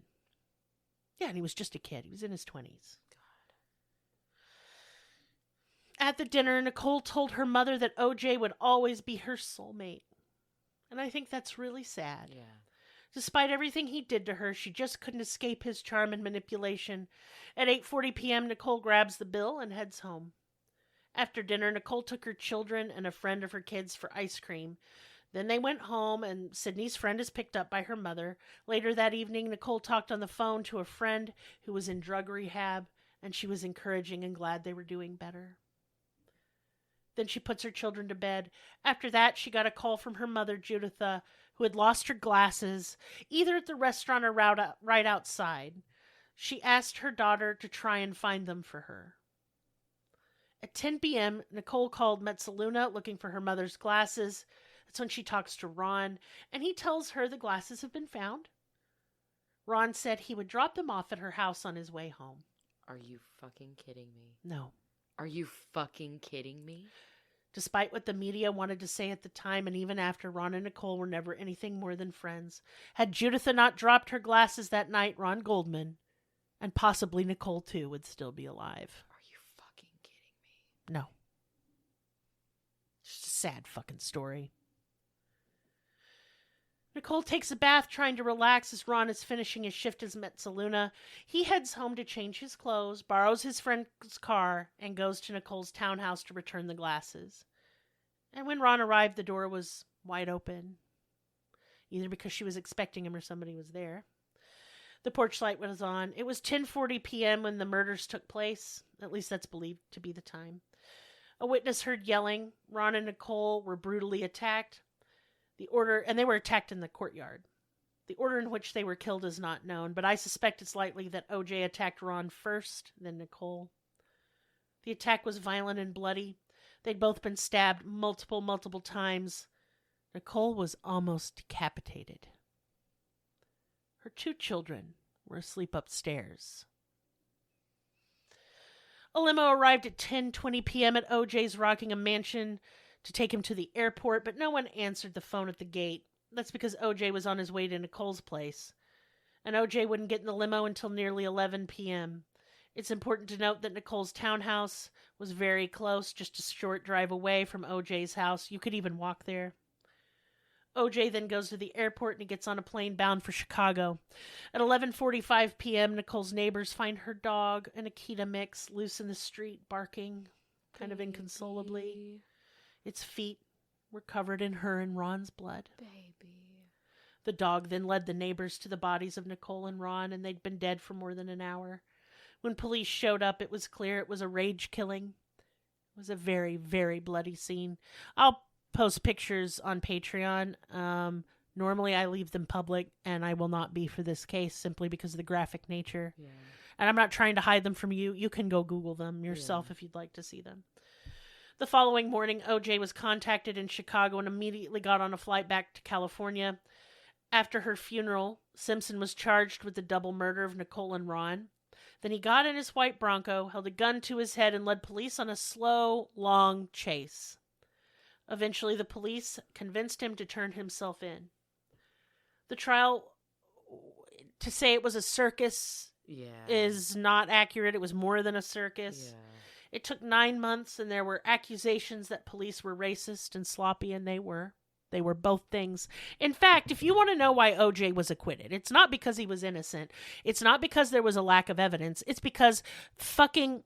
[SPEAKER 1] Yeah, and he was just a kid. He was in his 20s. God. At the dinner, Nicole told her mother that OJ would always be her soulmate. And I think that's really sad.
[SPEAKER 2] Yeah.
[SPEAKER 1] Despite everything he did to her, she just couldn't escape his charm and manipulation. At 8:40 p.m., Nicole grabs the bill and heads home. After dinner, Nicole took her children and a friend of her kids for ice cream. Then they went home, and Sydney's friend is picked up by her mother. Later that evening, Nicole talked on the phone to a friend who was in drug rehab, and she was encouraging and glad they were doing better. Then she puts her children to bed. After that, she got a call from her mother, Juditha, who had lost her glasses, either at the restaurant or right outside. She asked her daughter to try and find them for her. At 10 p.m., Nicole called Mezzaluna looking for her mother's glasses. That's when she talks to Ron, and he tells her the glasses have been found. Ron said he would drop them off at her house on his way home.
[SPEAKER 2] Are you fucking kidding me?
[SPEAKER 1] No.
[SPEAKER 2] Are you fucking kidding me?
[SPEAKER 1] Despite what the media wanted to say at the time, and even after, Ron and Nicole were never anything more than friends. Had Juditha not dropped her glasses that night, Ron Goldman, and possibly Nicole too, would still be alive.
[SPEAKER 2] Are you fucking kidding me?
[SPEAKER 1] No. It's just a sad fucking story. Nicole takes a bath trying to relax as Ron is finishing his shift as Mezzaluna. He heads home to change his clothes, borrows his friend's car, and goes to Nicole's townhouse to return the glasses. And when Ron arrived, the door was wide open, either because she was expecting him or somebody was there. The porch light was on. It was 10:40 p.m. when the murders took place. At least that's believed to be the time. A witness heard yelling. Ron and Nicole were brutally attacked. And they were attacked in the courtyard. The order in which they were killed is not known, but I suspect it's likely that OJ attacked Ron first, then Nicole. The attack was violent and bloody. They'd both been stabbed multiple times. Nicole was almost decapitated. Her 2 children were asleep upstairs. A limo arrived at 10:20 p.m. at OJ's Rockingham mansion to take him to the airport, but no one answered the phone at the gate. That's because OJ was on his way to Nicole's place. And OJ wouldn't get in the limo until nearly 11 p.m. It's important to note that Nicole's townhouse was very close, just a short drive away from OJ's house. You could even walk there. OJ then goes to the airport and he gets on a plane bound for Chicago. At 11:45 p.m., Nicole's neighbors find her dog, an Akita mix, loose in the street, barking, kind of inconsolably. Its feet were covered in her and Ron's blood.
[SPEAKER 2] Baby.
[SPEAKER 1] The dog then led the neighbors to the bodies of Nicole and Ron, and they'd been dead for more than an hour. When police showed up, it was clear it was a rage killing. It was a very, very bloody scene. I'll post pictures on Patreon. Normally I leave them public, and I will not be for this case simply because of the graphic nature.
[SPEAKER 2] Yeah.
[SPEAKER 1] And I'm not trying to hide them from you. You can go Google them yourself if you'd like to see them. The following morning, OJ was contacted in Chicago and immediately got on a flight back to California. After her funeral, Simpson was charged with the double murder of Nicole and Ron. Then he got in his white Bronco, held a gun to his head, and led police on a slow, long chase. Eventually, the police convinced him to turn himself in. The trial, to say it was a circus, is not accurate. It was more than a circus.
[SPEAKER 2] Yeah.
[SPEAKER 1] It took 9 months, and there were accusations that police were racist and sloppy, and they were. They were both things. In fact, if you want to know why OJ was acquitted, it's not because he was innocent. It's not because there was a lack of evidence. It's because the fucking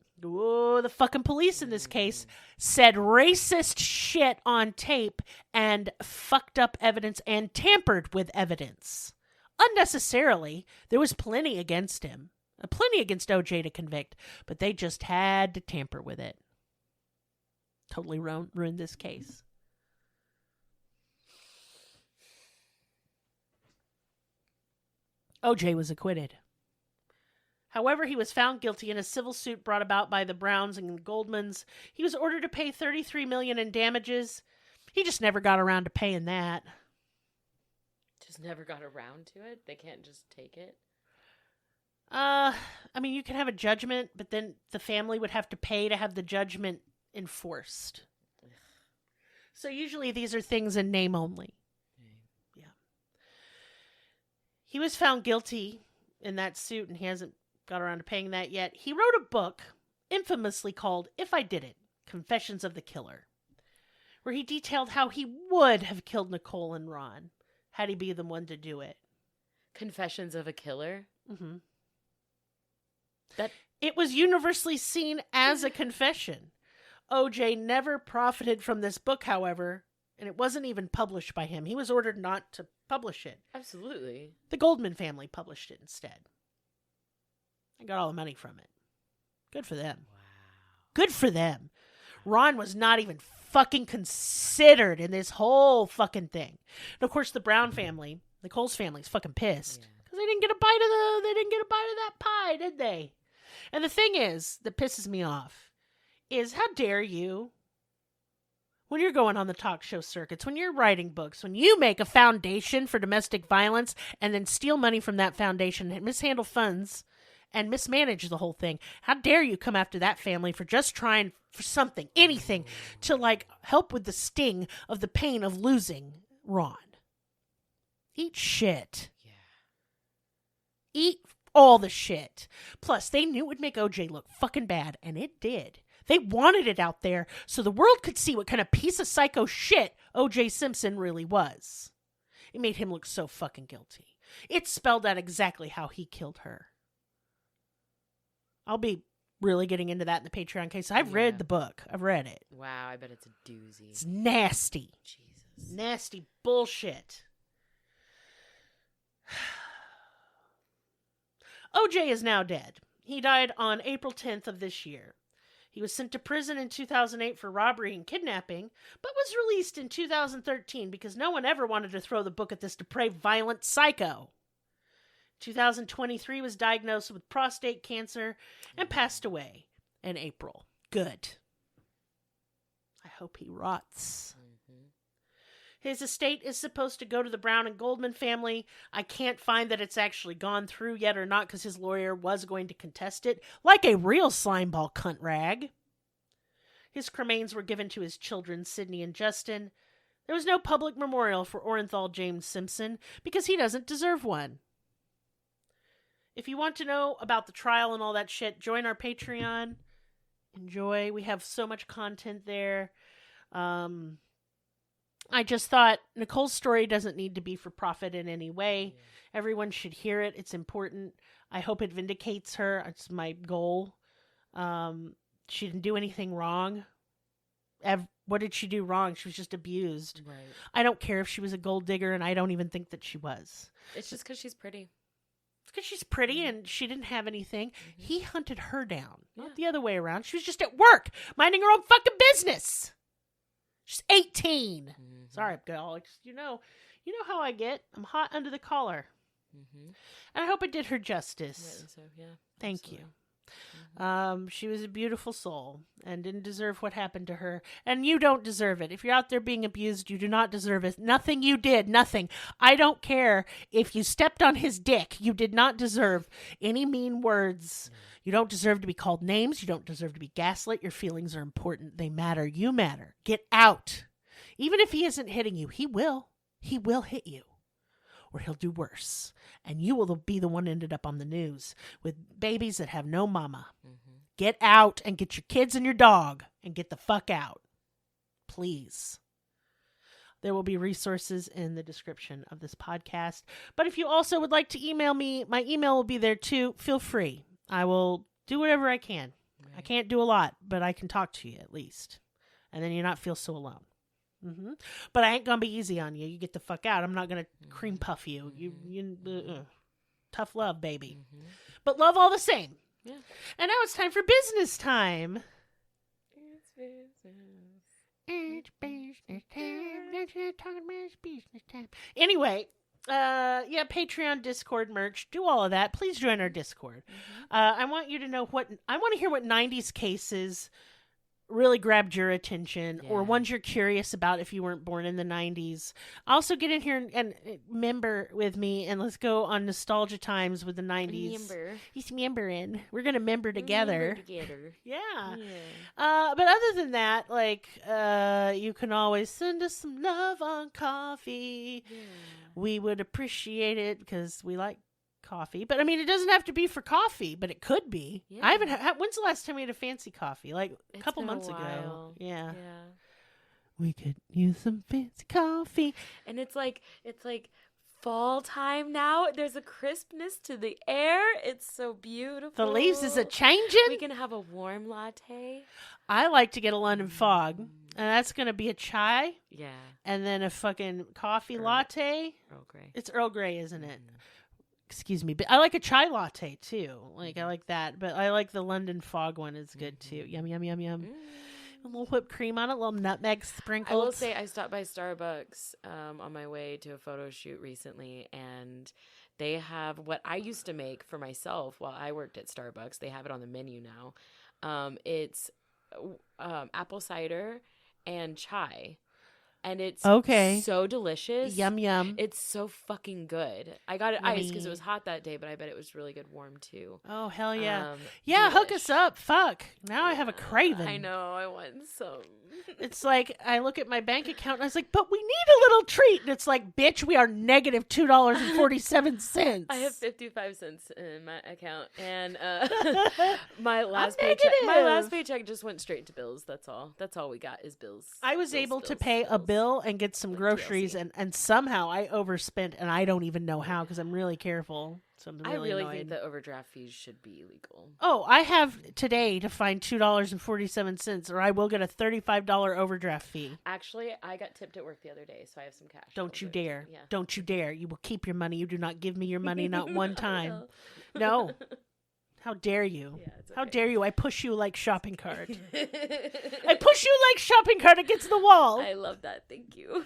[SPEAKER 1] police in this case said racist shit on tape and fucked up evidence and tampered with evidence. Unnecessarily. There was plenty against him. Plenty against OJ to convict, but they just had to tamper with it. Totally ruined this case. OJ was acquitted. However, he was found guilty in a civil suit brought about by the Browns and Goldmans. He was ordered to pay $33 million in damages. He just never got around to paying that.
[SPEAKER 2] Just never got around to it? They can't just take it?
[SPEAKER 1] I mean, you can have a judgment, but then the family would have to pay to have the judgment enforced. Ugh. So usually these are things in name only. Yeah. He was found guilty in that suit, and he hasn't got around to paying that yet. He wrote a book infamously called If I Did It, Confessions of the Killer, where he detailed how he would have killed Nicole and Ron had he been the one to do it.
[SPEAKER 2] Confessions of a Killer?
[SPEAKER 1] Mm-hmm. That it was universally seen as a confession. OJ never profited from this book, however, and it wasn't even published by him. He was ordered not to publish it.
[SPEAKER 2] Absolutely.
[SPEAKER 1] The Goldman family published it instead. I got all the money from it. Good for them.
[SPEAKER 2] Wow.
[SPEAKER 1] Good for them. Ron was not even fucking considered in this whole fucking thing. And of course, the Brown family, Nicole's family's fucking pissed because they didn't get a bite of that pie, did they? And the thing is that pisses me off is how dare you, when you're going on the talk show circuits, when you're writing books, when you make a foundation for domestic violence and then steal money from that foundation and mishandle funds and mismanage the whole thing, how dare you come after that family for just trying for something, anything, to like help with the sting of the pain of losing Ron. Eat shit.
[SPEAKER 2] Yeah.
[SPEAKER 1] Eat all the shit. Plus, they knew it would make OJ look fucking bad, and it did. They wanted it out there so the world could see what kind of piece of psycho shit OJ Simpson really was. It made him look so fucking guilty. It spelled out exactly how he killed her. I'll be really getting into that in the Patreon case. I've read the book. I've read it.
[SPEAKER 2] Wow, I bet it's a doozy.
[SPEAKER 1] It's nasty.
[SPEAKER 2] Jesus.
[SPEAKER 1] Nasty bullshit. OJ is now dead. He died on April 10th of this year. He was sent to prison in 2008 for robbery and kidnapping, but was released in 2013 because no one ever wanted to throw the book at this depraved, violent psycho. 2023 was diagnosed with prostate cancer and passed away in April. Good. I hope he rots. His estate is supposed to go to the Brown and Goldman family. I can't find that it's actually gone through yet or not because his lawyer was going to contest it, like a real slimeball cunt rag. His cremains were given to his children, Sidney and Justin. There was no public memorial for Orenthal James Simpson because he doesn't deserve one. If you want to know about the trial and all that shit, join our Patreon. Enjoy. We have so much content there. I just thought Nicole's story doesn't need to be for profit in any way. Yeah. Everyone should hear it. It's important. I hope it vindicates her. It's my goal. She didn't do anything wrong. What did she do wrong? She was just abused.
[SPEAKER 2] Right.
[SPEAKER 1] I don't care if she was a gold digger, and I don't even think that she was.
[SPEAKER 2] It's just because she's pretty.
[SPEAKER 1] It's because she's pretty and she didn't have anything. Mm-hmm. He hunted her down, not the other way around. She was just at work, minding her own fucking business. She's 18. Mm-hmm. Sorry, Alex. You know how I get. I'm hot under the collar. Mm-hmm. And I hope it did her justice.
[SPEAKER 2] I think so, yeah.
[SPEAKER 1] Thank you. Mm-hmm. She was a beautiful soul and didn't deserve what happened to her. And you don't deserve it. If you're out there being abused, you do not deserve it. Nothing you did, nothing. I don't care if you stepped on his dick. You did not deserve any mean words. You don't deserve to be called names. You don't deserve to be gaslit. Your feelings are important. They matter. You matter. Get out. Even if he isn't hitting you, he will. He will hit you. Or he'll do worse. And you will be the one ended up on the news with babies that have no mama. Mm-hmm. Get out and get your kids and your dog and get the fuck out. Please. There will be resources in the description of this podcast. But if you also would like to email me, my email will be there too. Feel free. I will do whatever I can. Right. I can't do a lot, but I can talk to you at least. And then you not feel so alone. Mm-hmm. But I ain't gonna be easy on you. You get the fuck out. I'm not gonna cream puff you. Tough love, baby. Mm-hmm. But love all the same. Yeah. And now it's time for business time. It's business. It's business time. Let's talk about business time. Anyway, Patreon, Discord, merch, do all of that. Please join our Discord. Mm-hmm. I want you to know I want to hear what 90s cases really grabbed your attention or ones you're curious about if you weren't born in the 90s. Also get in here and member with me and let's go on nostalgia times with the 90s. He's membering. We're going to member together. Yeah. But other than that, you can always send us some love on coffee. Yeah. We would appreciate it because we like coffee, but I mean, it doesn't have to be for coffee, but it could be. Yeah. I haven't when's the last time we had a fancy coffee? Like a couple months ago. Yeah. We could use some fancy coffee.
[SPEAKER 2] And it's like fall time now. There's a crispness to the air. It's so beautiful.
[SPEAKER 1] The leaves is a changing.
[SPEAKER 2] We can have a warm latte.
[SPEAKER 1] I like to get a London fog, and that's going to be a chai.
[SPEAKER 2] Yeah.
[SPEAKER 1] And then a fucking coffee latte.
[SPEAKER 2] Earl Grey.
[SPEAKER 1] It's Earl Grey, isn't it? Excuse me, but I like a chai latte too. I like that, but I like the London Fog one. It's good too. Yum, yum, yum, yum. A little whipped cream on it, a little nutmeg sprinkled.
[SPEAKER 2] I will say I stopped by Starbucks on my way to a photo shoot recently, and they have what I used to make for myself while I worked at Starbucks. They have it on the menu now. It's apple cider and chai. And it's so delicious.
[SPEAKER 1] Yum, yum.
[SPEAKER 2] It's so fucking good. I got it iced because it was hot that day, but I bet it was really good warm too.
[SPEAKER 1] Oh, hell yeah. Hook us up. Fuck. Now I have a craving.
[SPEAKER 2] I know. I want some.
[SPEAKER 1] It's like, I look at my bank account and I was like, but we need a little treat. And it's like, bitch, we are negative $2.47.
[SPEAKER 2] I have 55 cents in my account. And my last paycheck just went straight to bills. That's all. That's all we got is bills.
[SPEAKER 1] I was able to pay a bill and get some groceries, and somehow I overspent, and I don't even know how because I'm really careful. So I really
[SPEAKER 2] think that overdraft fees should be illegal.
[SPEAKER 1] Oh, I have today to find $2.47, or I will get a $35 overdraft fee.
[SPEAKER 2] Actually, I got tipped at work the other day, so I have some cash.
[SPEAKER 1] Don't you dare. Yeah. Don't you dare. You will keep your money. You do not give me your money, not one time. No. How dare you? Yeah, it's okay. How dare you? I push you like shopping cart. I push you like shopping cart against the wall.
[SPEAKER 2] I love that. Thank you.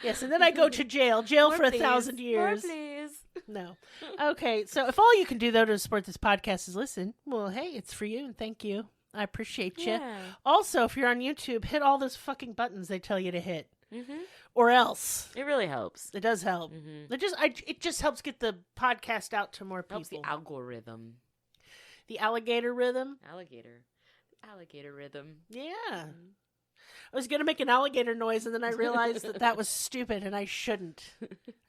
[SPEAKER 1] Yes, and then I go to jail. Jail for 1,000 years.
[SPEAKER 2] More, please.
[SPEAKER 1] No. Okay, so if all you can do, though, to support this podcast is listen, well, hey, it's for you, and thank you. I appreciate you.
[SPEAKER 2] Yeah.
[SPEAKER 1] Also, if you're on YouTube, hit all those fucking buttons they tell you to hit.
[SPEAKER 2] Mm-hmm.
[SPEAKER 1] Or else.
[SPEAKER 2] It really helps.
[SPEAKER 1] It does help.
[SPEAKER 2] Mm-hmm.
[SPEAKER 1] It just helps get the podcast out to more people.
[SPEAKER 2] Helps the algorithm.
[SPEAKER 1] The alligator rhythm?
[SPEAKER 2] Alligator rhythm.
[SPEAKER 1] Yeah.
[SPEAKER 2] Mm-hmm.
[SPEAKER 1] I was going to make an alligator noise, and then I realized that was stupid, and I shouldn't.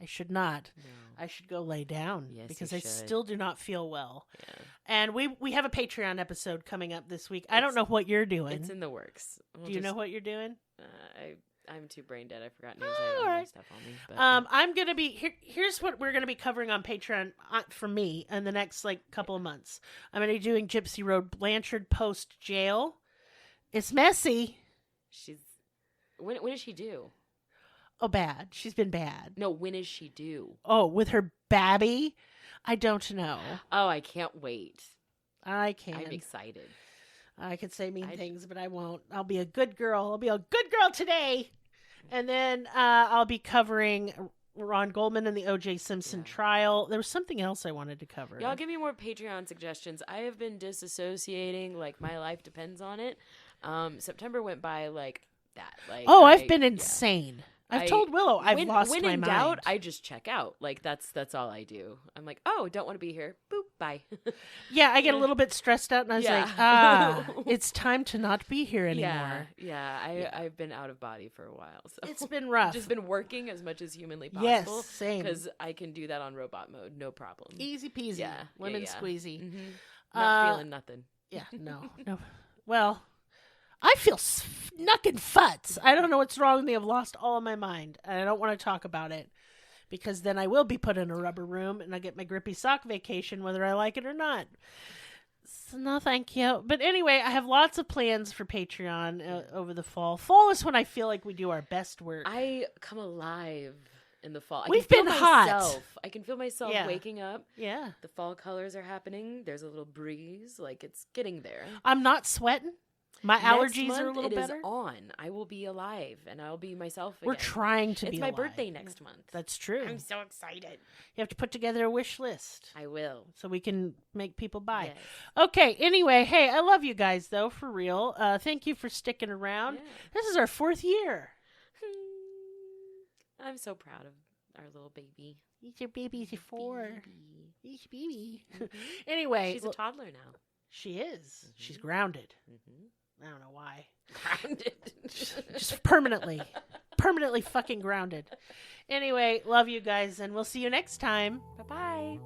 [SPEAKER 1] I should not.
[SPEAKER 2] No.
[SPEAKER 1] I should go lay down.
[SPEAKER 2] Yes,
[SPEAKER 1] because
[SPEAKER 2] you
[SPEAKER 1] I
[SPEAKER 2] should.
[SPEAKER 1] still do not feel well.
[SPEAKER 2] Yeah.
[SPEAKER 1] And we have a Patreon episode coming up this week. I don't know what you're doing.
[SPEAKER 2] It's in the works.
[SPEAKER 1] Do you know what you're doing?
[SPEAKER 2] I'm too brain dead. I forgot names.
[SPEAKER 1] Oh,
[SPEAKER 2] I have
[SPEAKER 1] all
[SPEAKER 2] all my
[SPEAKER 1] right.
[SPEAKER 2] stuff on me. But,
[SPEAKER 1] I'm going to be... Here's what we're going to be covering on Patreon for me in the next couple of months. I'm going to be doing Gypsy Road Blanchard Post Jail. It's messy.
[SPEAKER 2] she's... When is she due?
[SPEAKER 1] Oh, bad. She's been bad.
[SPEAKER 2] No, when is she due?
[SPEAKER 1] Oh, with her babby? I don't know.
[SPEAKER 2] Oh, I can't wait.
[SPEAKER 1] I can.
[SPEAKER 2] I'm excited.
[SPEAKER 1] I could say mean things, but I won't. I'll be a good girl. I'll be a good girl today. And then I'll be covering Ron Goldman and the OJ Simpson trial. There was something else I wanted to cover.
[SPEAKER 2] Y'all give me more Patreon suggestions. I have been disassociating. Like, my life depends on it. September went by like that. Like,
[SPEAKER 1] I've been insane. I've told Willow I've lost my mind.
[SPEAKER 2] When in doubt, I just check out. Like, that's all I do. I'm like, oh, don't want to be here. Boop, bye.
[SPEAKER 1] Yeah, I get a little bit stressed out, and I was like, it's time to not be here anymore.
[SPEAKER 2] I've been out of body for a while. So
[SPEAKER 1] it's been rough.
[SPEAKER 2] Just been working as much as humanly possible.
[SPEAKER 1] Yes, same.
[SPEAKER 2] Because I can do that on robot mode, no problem.
[SPEAKER 1] Easy peasy.
[SPEAKER 2] Yeah,
[SPEAKER 1] Lemon squeezy.
[SPEAKER 2] Mm-hmm. Not feeling nothing.
[SPEAKER 1] Yeah, no. Well, I feel snucking futs. I don't know what's wrong with me. I've lost all of my mind, and I don't want to talk about it because then I will be put in a rubber room and I get my grippy sock vacation whether I like it or not. So no, thank you. But anyway, I have lots of plans for Patreon over the fall. Fall is when I feel like we do our best work.
[SPEAKER 2] I come alive in the fall.
[SPEAKER 1] We've been hot.
[SPEAKER 2] I can feel myself waking up.
[SPEAKER 1] Yeah.
[SPEAKER 2] The fall colors are happening. There's a little breeze. Like, it's getting there.
[SPEAKER 1] I'm not sweating. My allergies are a little better.
[SPEAKER 2] It is on. I will be alive, and I'll be myself again.
[SPEAKER 1] We're trying to be
[SPEAKER 2] It's
[SPEAKER 1] alive.
[SPEAKER 2] my birthday next month.
[SPEAKER 1] That's true.
[SPEAKER 2] I'm so excited.
[SPEAKER 1] You have to put together a wish list.
[SPEAKER 2] I will.
[SPEAKER 1] So we can make people buy.
[SPEAKER 2] Yes.
[SPEAKER 1] Okay, anyway, hey, I love you guys, though, for real. Thank you for sticking around. Yeah. This is our 4th year.
[SPEAKER 2] I'm so proud of our little baby.
[SPEAKER 1] He's your baby's 4. He's baby. Mm-hmm. Anyway.
[SPEAKER 2] She's a toddler now.
[SPEAKER 1] She is. Mm-hmm. She's grounded.
[SPEAKER 2] Mm-hmm.
[SPEAKER 1] I don't know why.
[SPEAKER 2] Grounded.
[SPEAKER 1] Just permanently. Permanently fucking grounded. Anyway, love you guys, and we'll see you next time.
[SPEAKER 2] Bye-bye.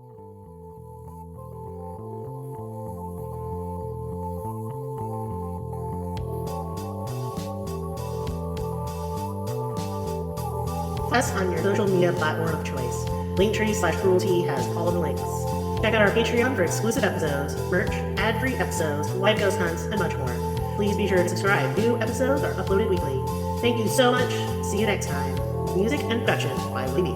[SPEAKER 1] Us on your social media platform of choice. Linktree/Cruelty has all the links. Check out our Patreon for exclusive episodes, merch, ad-free episodes, live ghost hunts, and much more. Please be sure to subscribe. New episodes are uploaded weekly. Thank you so much. See you next time. Music and production by Libby.